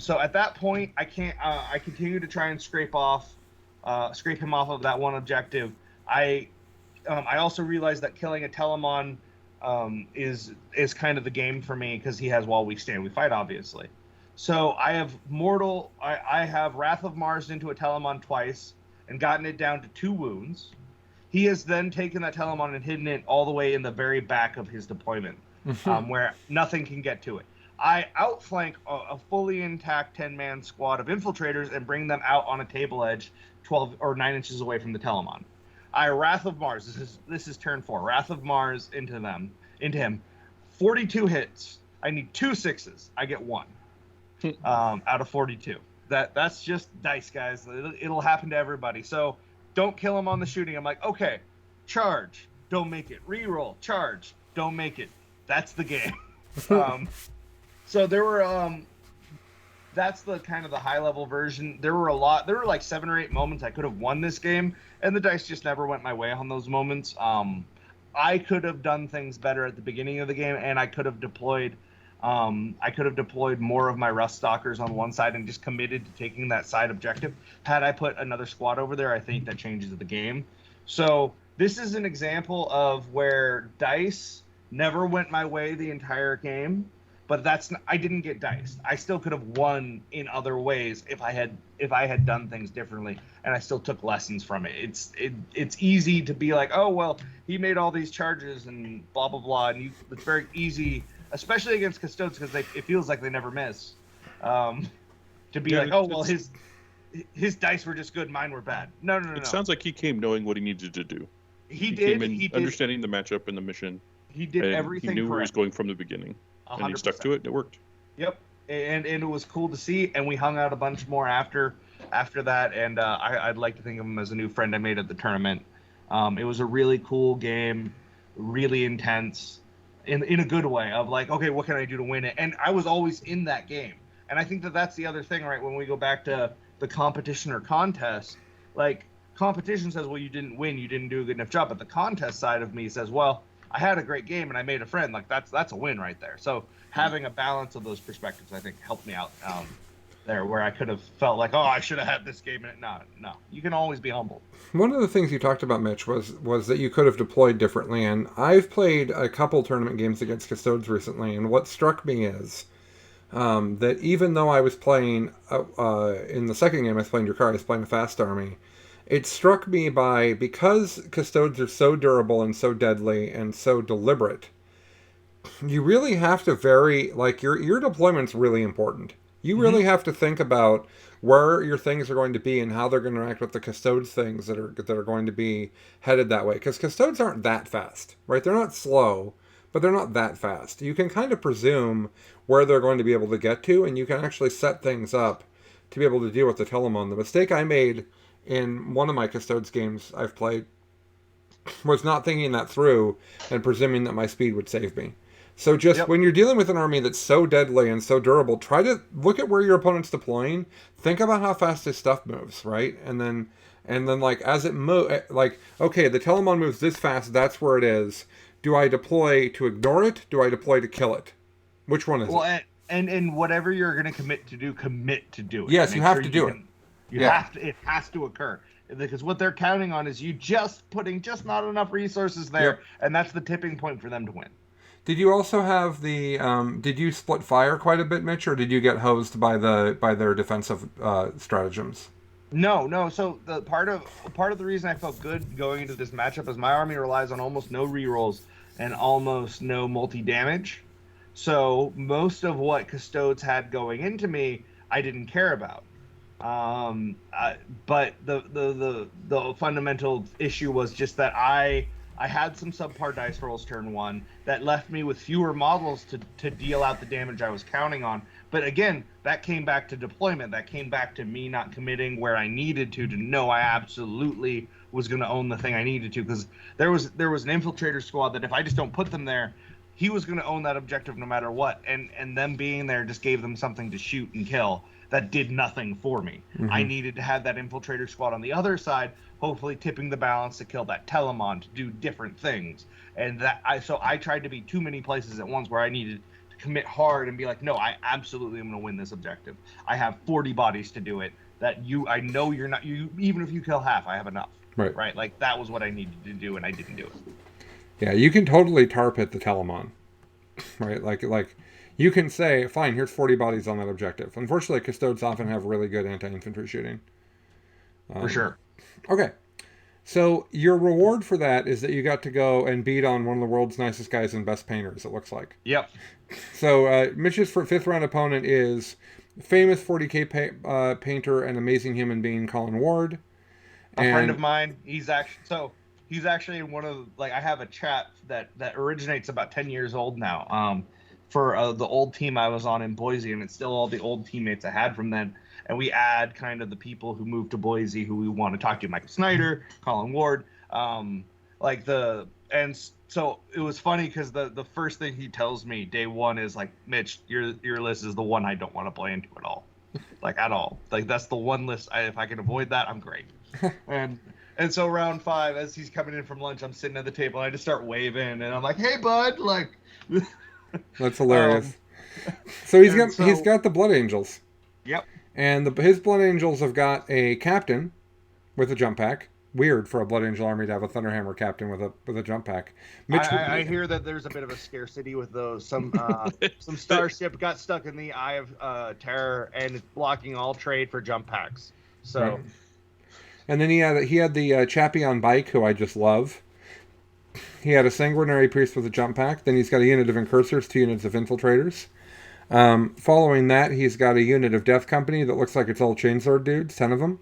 So at that point, I continue to try and scrape him off of that one objective. I also realized that killing a Telemon is kind of the game for me, because he has While We Stand We Fight, obviously. So I have I have Wrath of Mars into a Telemon twice and gotten it down to 2 wounds. He has then taken that Telemon and hidden it all the way in the very back of his deployment, where nothing can get to it. I outflank a fully intact 10-man squad of Infiltrators and bring them out on a table edge 12 or 9 inches away from the Telemon. I Wrath of Mars. This is turn 4. Wrath of Mars into him. 42 hits. I need 2 6s. I get 1 out of 42. That's just dice, guys. It'll happen to everybody. So don't kill him on the shooting. I'm like, okay, charge, don't make it. Reroll, charge, don't make it. That's the game. So there were that's the kind of the high level version. There were like 7 or 8 moments I could have won this game, and the dice just never went my way on those moments. I could have done things better at the beginning of the game, and I could have deployed more of my Rust Stalkers on one side and just committed to taking that side objective. Had I put another squad over there, I think that changes the game. So this is an example of where dice never went my way the entire game, but I didn't get diced. I still could have won in other ways if I had done things differently, and I still took lessons from it. It's easy to be like, oh well, he made all these charges and blah blah blah, and it's very easy, especially against Custodes, because it feels like they never miss. To be like, oh well, his dice were just good, mine were bad. No. It sounds like he came knowing what he needed to do. He came in understanding the matchup and the mission. He did everything. He knew correct. where he was going from the beginning, 100%. And he stuck to it, and it worked. Yep, and it was cool to see, and we hung out a bunch more after that, and I'd like to think of him as a new friend I made at the tournament. It was a really cool game, really intense, in a good way, of like, okay, what can I do to win it? And I was always in that game. And I think that's the other thing, right? When we go back to the competition or contest, like, competition says, well, you didn't win, you didn't do a good enough job. But the contest side of me says, well, I had a great game and I made a friend. Like, that's a win right there. So having a balance of those perspectives, I think, helped me out there where I could have felt like, oh, I should have had this game in it. No, no. You can always be humble. One of the things you talked about, Mitch, was that you could have deployed differently, and I've played a couple tournament games against Custodes recently, and what struck me is that even though I was playing in the second game, I was playing Drakar, I was playing a fast army. It struck me because Custodes are so durable and so deadly and so deliberate, you really have to vary, like your deployment's really important. You really have to think about where your things are going to be and how they're going to interact with the custodes things that are going to be headed that way. Because custodes aren't that fast, right? They're not slow, but they're not that fast. You can kind of presume where they're going to be able to get to, and you can actually set things up to be able to deal with the Telemon. The mistake I made in one of my custodes games I've played was not thinking that through and presuming that my speed would save me. So just when you're dealing with an army that's so deadly and so durable, try to look at where your opponent's deploying. Think about how fast his stuff moves, right? And then like as it like okay, the Telemon moves this fast. That's where it is. Do I deploy to ignore it? Do I deploy to kill it? Which one is it? And whatever you're going to commit to do it. Yes, you have to do it. You have to. It has to occur. Because what they're counting on is you just putting just not enough resources there, and that's the tipping point for them to win. Did you also have the? Did you split fire quite a bit, Mitch, or did you get hosed by their defensive stratagems? No. So the part of the reason I felt good going into this matchup is my army relies on almost no rerolls and almost no multi damage. So most of what Custodes had going into me, I didn't care about. But the fundamental issue was just that I had some subpar dice rolls turn one that left me with fewer models to deal out the damage I was counting on. But again, that came back to deployment. That came back to me not committing where I needed to know I absolutely was going to own the thing I needed to. Because there was an infiltrator squad that if I just don't put them there, he was going to own that objective no matter what. And them being there just gave them something to shoot and kill that did nothing for me. Mm-hmm. I needed to have that infiltrator squad on the other side, hopefully tipping the balance to kill that Telemon to do different things. And so I tried to be too many places at once where I needed to commit hard and be like, no, I absolutely am going to win this objective. I have 40 bodies to do it. I know you're not. Even if you kill half, I have enough. Right. Like that was what I needed to do, and I didn't do it. Yeah, you can totally tar pit the Telemon, right? Like. You can say, fine, here's 40 bodies on that objective. Unfortunately, Custodes often have really good anti-infantry shooting. For sure. Okay. So your reward for that is that you got to go and beat on one of the world's nicest guys and best painters, it looks like. Yep. So Mitch's fifth round opponent is famous 40K painter and amazing human being Colin Ward. A friend of mine. He's actually in one of, like, I have a chat that originates about 10 years old now. For the old team I was on in Boise, and it's still all the old teammates I had from then. And we add kind of the people who moved to Boise who we want to talk to, Michael Snyder, Colin Ward, and so it was funny because the first thing he tells me day one is like, Mitch, your list is the one I don't want to play into at all, like at all. Like that's the one list if I can avoid that, I'm great. and so round 5, as he's coming in from lunch, I'm sitting at the table and I just start waving and I'm like, hey bud, like. That's hilarious. So he's got the Blood Angels. Yep. And his Blood Angels have got a captain with a jump pack. Weird for a Blood Angel army to have a Thunderhammer captain with a jump pack. Mitch, I hear that there's a bit of a scarcity with those. Some starship got stuck in the Eye of Terror and it's blocking all trade for jump packs. So. Right. And then he had the Chappie on bike, who I just love. He had a Sanguinary Priest with a jump pack. Then he's got a unit of Incursors, 2 units of Infiltrators. Following that, he's got a unit of Death Company that looks like it's all Chainsword dudes, 10 of them.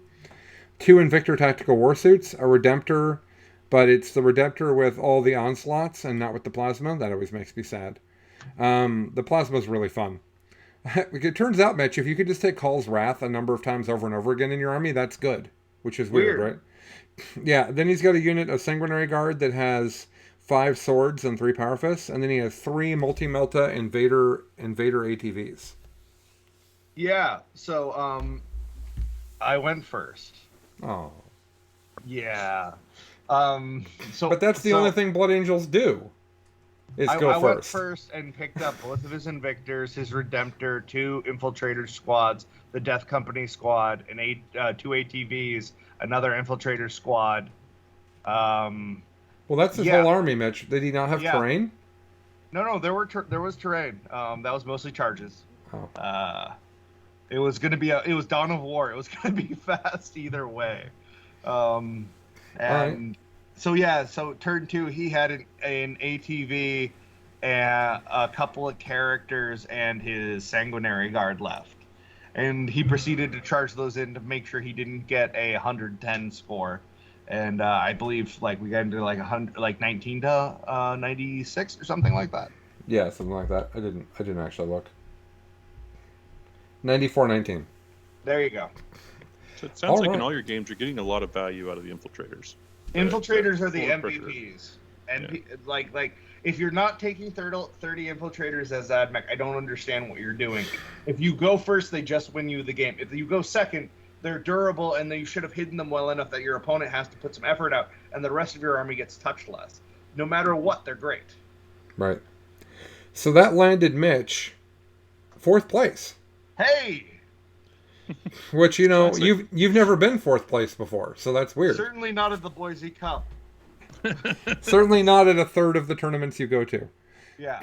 2 Invictor Tactical Warsuits, a Redemptor, but it's the Redemptor with all the Onslaughts and not with the Plasma. That always makes me sad. The Plasma's really fun. It turns out, Mitch, if you could just take Call's Wrath a number of times over and over again in your army, that's good. Which is weird, right? Yeah, then he's got a unit of Sanguinary Guard that has 5 swords and 3 power fists, and then he has 3 multi-melta invader ATVs. Yeah, so I went first. Oh. Yeah. But that's the only thing Blood Angels do. is I, go I went first. first and picked up both of his Invictors, his Redemptor, 2 Infiltrator squads, the Death Company squad, and 2 ATVs, another Infiltrator squad. Well, that's his Yeah, whole army, Mitch. Did he not have yeah. terrain? No, there was terrain. That was mostly charges. Oh. It was Dawn of War. It was gonna be fast either way. Um, All right. and so turn 2, he had an ATV and a couple of characters and his Sanguinary Guard left, and he proceeded to charge those in to make sure he didn't get a 110 score. And I believe like we got into like 100, like 19 to 96 or something like that. Yeah, something like that. I didn't actually look. 94-19. There you go. So it sounds All like in right. all your games, you're getting a lot of value out of the infiltrators. Infiltrators are the forward pressure. MVPs. And like if you're not taking 30 infiltrators as AdMech, I don't understand what you're doing. If you go first, they just win you the game. If you go second, they're durable and you should have hidden them well enough that your opponent has to put some effort out and the rest of your army gets touched less. No matter what, they're great. Right. So that landed Mitch 4th place. Hey, Which, you know, Classic. you've never been 4th place before, so that's weird. certainly not at the Boise Cup. Certainly not at a third of the tournaments you go to. Yeah.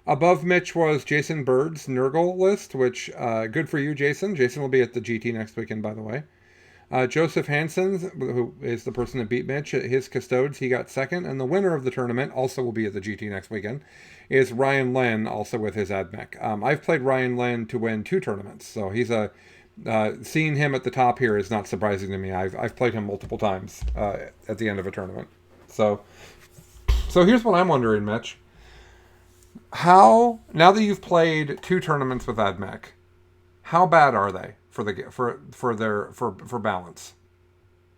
Above Mitch was Jason Bird's Nurgle list, which, good for you, Jason. Jason will be at the GT next weekend, by the way. Joseph Hansen, who is the person that beat Mitch, his Custodes, he got 2nd. And the winner of the tournament, also will be at the GT next weekend, is Ryan Len, also with his AdMech. I've played Ryan Len to win 2 tournaments, so he's seeing him at the top here is not surprising to me. I've played him multiple times at the end of a tournament. So here's what I'm wondering, Mitch. How, now that you've played 2 tournaments with AdMech, how bad are they for balance?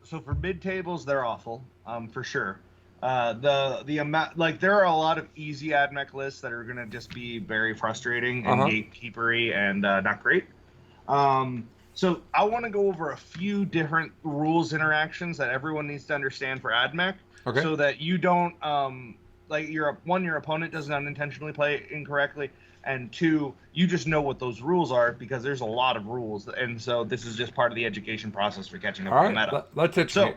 So for mid tables, they're awful, for sure. The amount, like, there are a lot of easy AdMech lists that are gonna just be very frustrating and gatekeepery and not great. So I want to go over a few different rules interactions that everyone needs to understand for AdMech, so that you don't like your opponent doesn't unintentionally play incorrectly, and 2, you just know what those rules are because there's a lot of rules, and so this is just part of the education process for catching up All with the right, meta. let's hit. So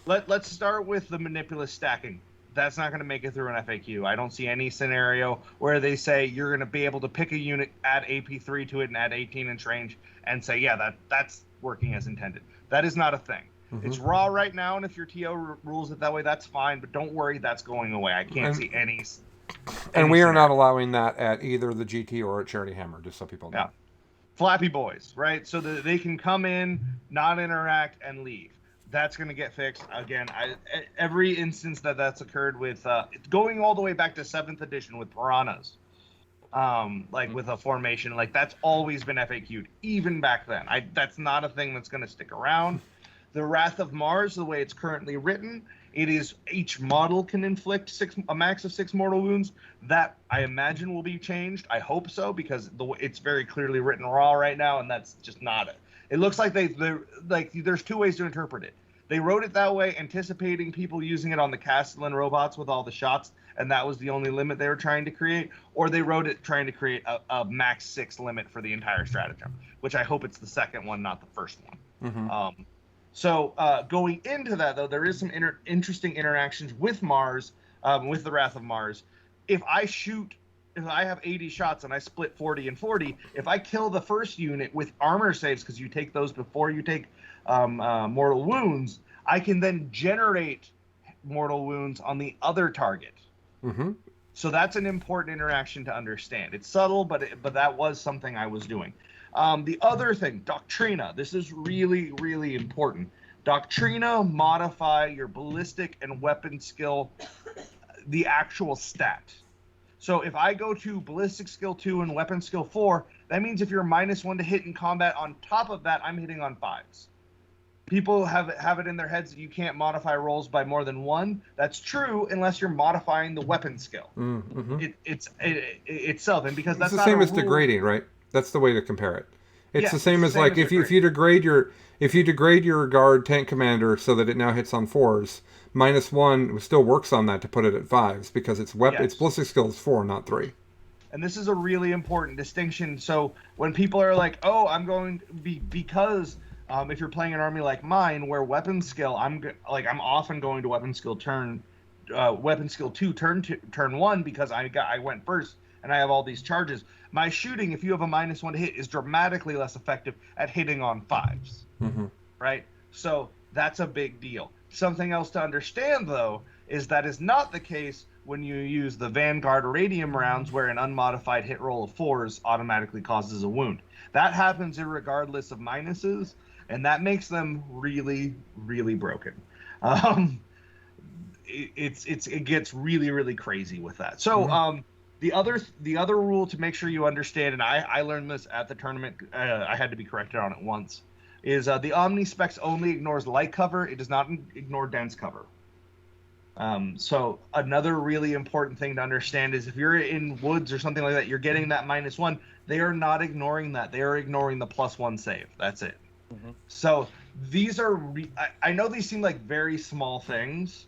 let's start with the manipulous stacking. That's not going to make it through an FAQ. I don't see any scenario where they say you're going to be able to pick a unit, add AP3 to it, and add 18-inch range, and say, yeah, that's working as intended. That is not a thing. It's raw right now, and if your TO rules it that way, that's fine. But don't worry, that's going away. I can't see any. And we are not allowing that at either the GT or at Charity Hammer, just so people know. Yeah. Flappy boys, right? So that they can come in, not interact, and leave. That's going to get fixed. Again, every instance that's occurred with, going all the way back to 7th edition with Piranhas, with a formation, like, that's always been FAQ'd, even back then. That's not a thing that's going to stick around. The Wrath of Mars, the way it's currently written, it is each model can inflict a max of 6 mortal wounds. That, I imagine, will be changed. I hope so, because it's very clearly written raw right now, and that's just not it. It looks like there's 2 ways to interpret it. They wrote it that way, anticipating people using it on the Castellan robots with all the shots, and that was the only limit they were trying to create, or they wrote it trying to create a max 6 limit for the entire stratagem, which I hope it's the second one, not the first one. So going into that, though, there is some interesting interactions with Mars, with the Wrath of Mars. If I have 80 shots and I split 40 and 40, if I kill the first unit with armor saves, because you take those before you take mortal wounds, I can then generate mortal wounds on the other target. So that's an important interaction to understand. It's subtle, but that was something I was doing. The other thing, Doctrina. This is really, really important. Doctrina modify your ballistic and weapon skill, the actual stat. So if I go to ballistic skill 2 and weapon skill 4, that means if you're -1 to hit in combat, on top of that, I'm hitting on 5s. People have it in their heads that you can't modify rolls by more than 1. That's true unless you're modifying the weapon skill it's itself, and because that's it's the same as degrading, right? That's the way to compare it. It's the same as like if you degrade your guard tank commander so that it now hits on 4s, -1 still works on that to put it at 5s because its its ballistic skill is 4, not 3. And this is a really important distinction. So when people are like, "Oh, I'm going to be," because if you're playing an army like mine, where weapon skill, I'm often going to weapon skill 2, turn 1 because I went first and I have all these charges. My shooting, if you have a -1 to hit, is dramatically less effective at hitting on 5s. Right? So that's a big deal. Something else to understand, though, is that is not the case when you use the Vanguard Radium rounds, where an unmodified hit roll of 4s automatically causes a wound. That happens irregardless of minuses, and that makes them really, really broken. It gets really, really crazy with that. So the other rule to make sure you understand, and I learned this at the tournament, I had to be corrected on it once, is the Omnispecs only ignores light cover. It does not ignore dense cover. So another really important thing to understand is if you're in woods or something like that, you're getting that -1. They are not ignoring that. They are ignoring the +1 save. That's it. So these are, I know these seem like very small things,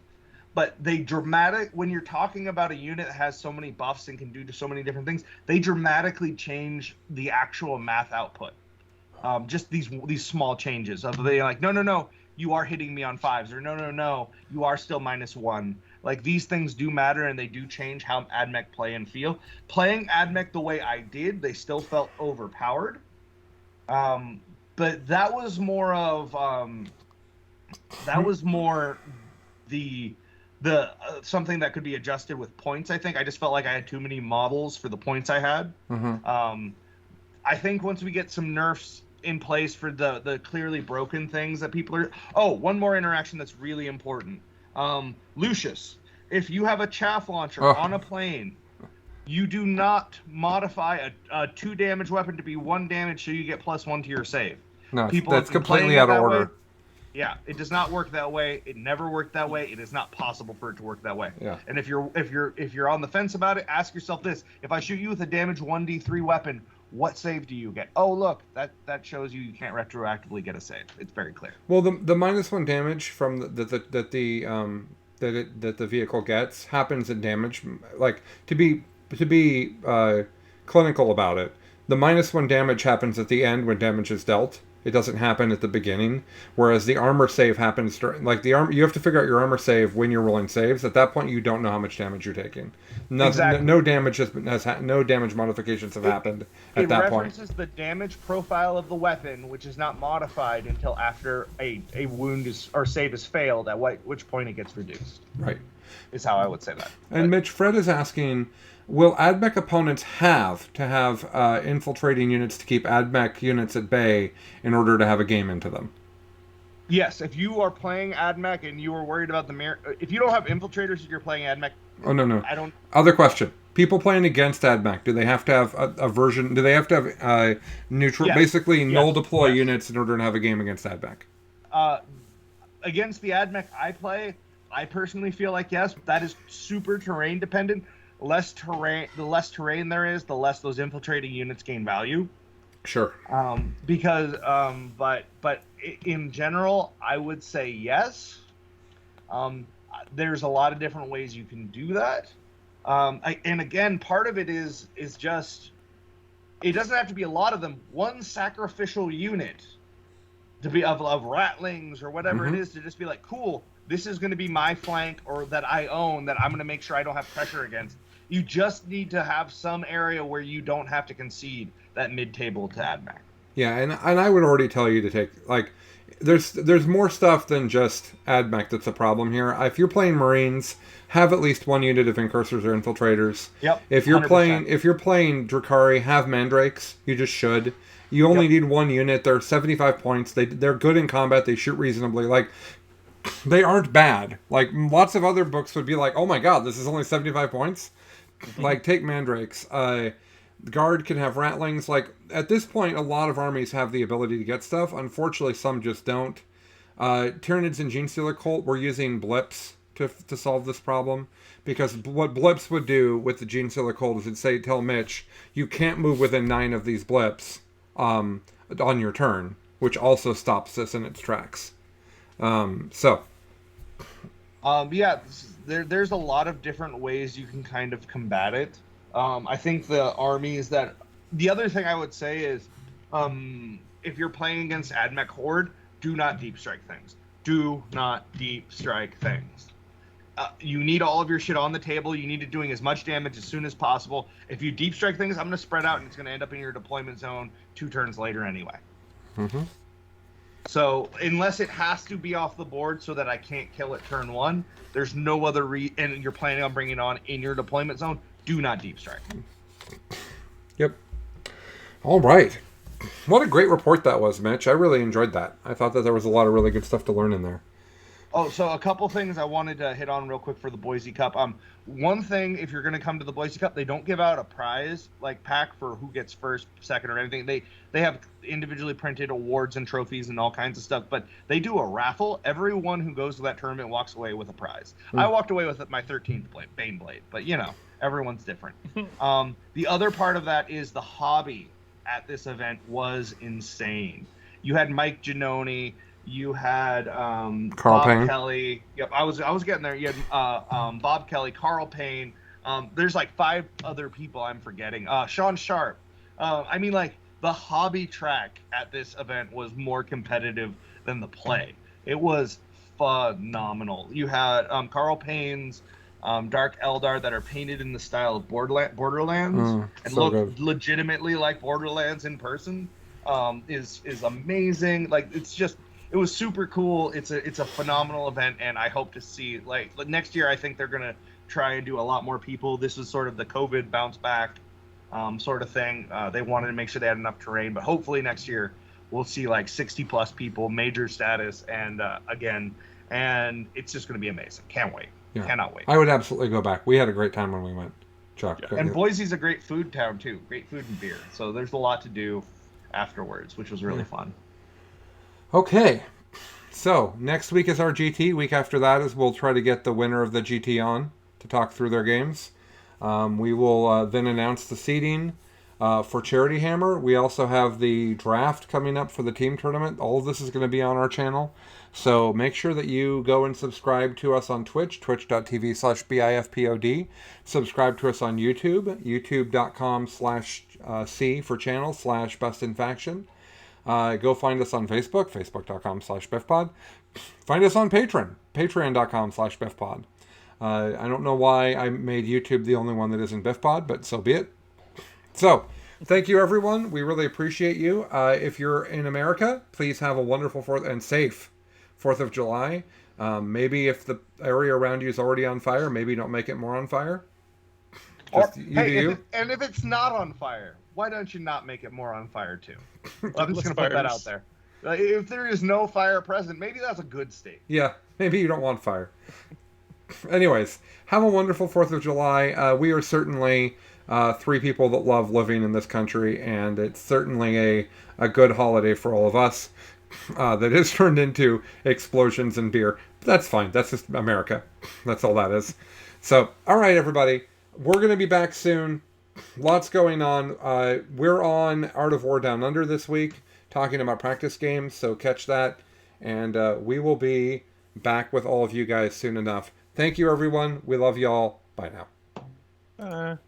but when you're talking about a unit that has so many buffs and can do so many different things, they dramatically change the actual math output. Just these small changes of they like, no, you are hitting me on 5s, or no, you are still -1. Like, these things do matter, and they do change how AdMech play and feel. Playing AdMech the way I did, they still felt overpowered. But that was more of the something that could be adjusted with points. I think I just felt like I had too many models for the points I had. I think once we get some nerfs in place for the clearly broken things that people are... Oh, one more interaction that's really important. Lucius, if you have a chaff launcher on a plane, you do not modify a 2 damage weapon to be 1 damage so you get +1 to your save. No, that's completely out of order. Yeah, it does not work that way. It never worked that way. It is not possible for it to work that way. Yeah. And if you're on the fence about it, ask yourself this: if I shoot you with a damage 1d3 weapon, what save do you get? Oh, look, that shows you can't retroactively get a save. It's very clear. Well, the -1 damage from that the vehicle gets happens in damage. Like, to be clinical about it, the -1 damage happens at the end when damage is dealt. It doesn't happen at the beginning, whereas the armor save happens during, like, the armor. You have to figure out your armor save when you're rolling saves. At that point, you don't know how much damage you're taking. Exactly. No damage no damage modifications have happened at that point. It references the damage profile of the weapon, which is not modified until after a wound or save is failed, at which point it gets reduced. Right. Is how I would say that. And Mitch, Fred is asking, will AdMech opponents have to have infiltrating units to keep AdMech units at bay in order to have a game into them? Yes, if you are playing AdMech and you are worried about if you don't have infiltrators and you're playing AdMech... Oh, no. I don't... Other question. People playing against AdMech, do they have to have a version... Do they have to have neutral... Yes. Basically null deploy units in order to have a game against AdMech? Against the AdMech I play, I personally feel like yes. That is super terrain dependent. The less terrain there is, the less those infiltrating units gain value. Sure. But in general, I would say yes. There's a lot of different ways you can do that. And again, part of it is just, it doesn't have to be a lot of them. One sacrificial unit to be of ratlings or whatever it is, to just be like, cool, this is going to be my flank, or that I own, that I'm going to make sure I don't have pressure against. You just need to have some area where you don't have to concede that mid-table to AdMech. Yeah, and I would already tell you to take, like, there's more stuff than just AdMech that's a problem here. If you're playing Marines, have at least one unit of incursors or infiltrators. Yep. If you're 100%. playing Drakari, have Mandrakes. You just should. You only need one unit. They're 75 points. They're good in combat. They shoot reasonably. Like, they aren't bad. Like, lots of other books would be like, oh my god, this is only 75 points? Like, take Mandrakes. Guard can have Ratlings. Like, at this point, a lot of armies have the ability to get stuff. Unfortunately, some just don't. Tyranids and Genestealer Cult were using blips to solve this problem. Because what blips would do with the Genestealer Cult is it'd tell Mitch, you can't move within 9 of these blips on your turn, which also stops this in its tracks. So Yeah, there's a lot of different ways you can kind of combat it. I think the armies that the other thing I would say is, if you're playing against AdMech Horde, do not deep strike things. Do not deep strike things. You need all of your shit on the table. You need it doing as much damage as soon as possible. If you deep strike things, I'm going to spread out and it's going to end up in your deployment zone 2 turns later anyway. Mm-hmm. So unless it has to be off the board so that I can't kill it turn 1, there's no other and you're planning on bringing it on in your deployment zone, do not deep strike. Yep. All right. What a great report that was, Mitch. I really enjoyed that. I thought that there was a lot of really good stuff to learn in there. Oh, so a couple things I wanted to hit on real quick for the Boise Cup. One thing, if you're going to come to the Boise Cup, they don't give out a prize like pack for who gets first, second, or anything. They have individually printed awards and trophies and all kinds of stuff, but they do a raffle. Everyone who goes to that tournament walks away with a prize. I walked away with my 13th Bane Blade, but everyone's different. The other part of that is the hobby at this event was insane. You had Mike Giannone. You had Bob Payne. Kelly. Yep, I was getting there. You had Bob Kelly, Carl Payne. There's like 5 other people I'm forgetting. Sean Sharp. I mean, like, the hobby track at this event was more competitive than the play. It was phenomenal. You had Carl Payne's Dark Eldar that are painted in the style of Borderlands and so look good. legitimately like Borderlands in person. Is amazing. Like, it was super cool. It's a phenomenal event, and I hope to see like next year. I think they're gonna try and do a lot more people. This is sort of the COVID bounce back sort of thing. They wanted to make sure they had enough terrain, but hopefully next year we'll see like 60 plus people, major status, and again, and it's just gonna be amazing. Can't wait. Yeah. Cannot wait. I would absolutely go back. We had a great time when we went. Chuck. Yeah. And Boise's a great food town too. Great food and beer. So there's a lot to do afterwards, which was really fun. Okay. So, next week is our GT. Week after that is we'll try to get the winner of the GT on to talk through their games. We will then announce the seeding for Charity Hammer. We also have the draft coming up for the team tournament. All of this is going to be on our channel. So make sure that you go and subscribe to us on Twitch, twitch.tv/BIFPOD. Subscribe to us on YouTube, youtube.com/C for channel /BestInFaction. Go find us on Facebook, facebook.com/BiffPod. Find us on Patreon, patreon.com/BiffPod. I don't know why I made YouTube the only one that isn't BiffPod, but so be it. So, thank you, everyone. We really appreciate you. If you're in America, please have a wonderful and safe 4th of July. Maybe if the area around you is already on fire, maybe don't make it more on fire. Or, if it's not on fire, why don't you not make it more on fire too? I'm just going to put that out there. If there is no fire present, maybe that's a good state. Yeah, maybe you don't want fire. Anyways, have a wonderful 4th of July. We are certainly 3 people that love living in this country, and it's certainly a good holiday for all of us that is turned into explosions and beer. But that's fine. That's just America. That's all that is. So, all right, everybody. We're going to be back soon. Lots going on. We're on Art of War Down Under this week, talking about practice games, so catch that. And we will be back with all of you guys soon enough. Thank you, everyone. We love y'all. Bye now.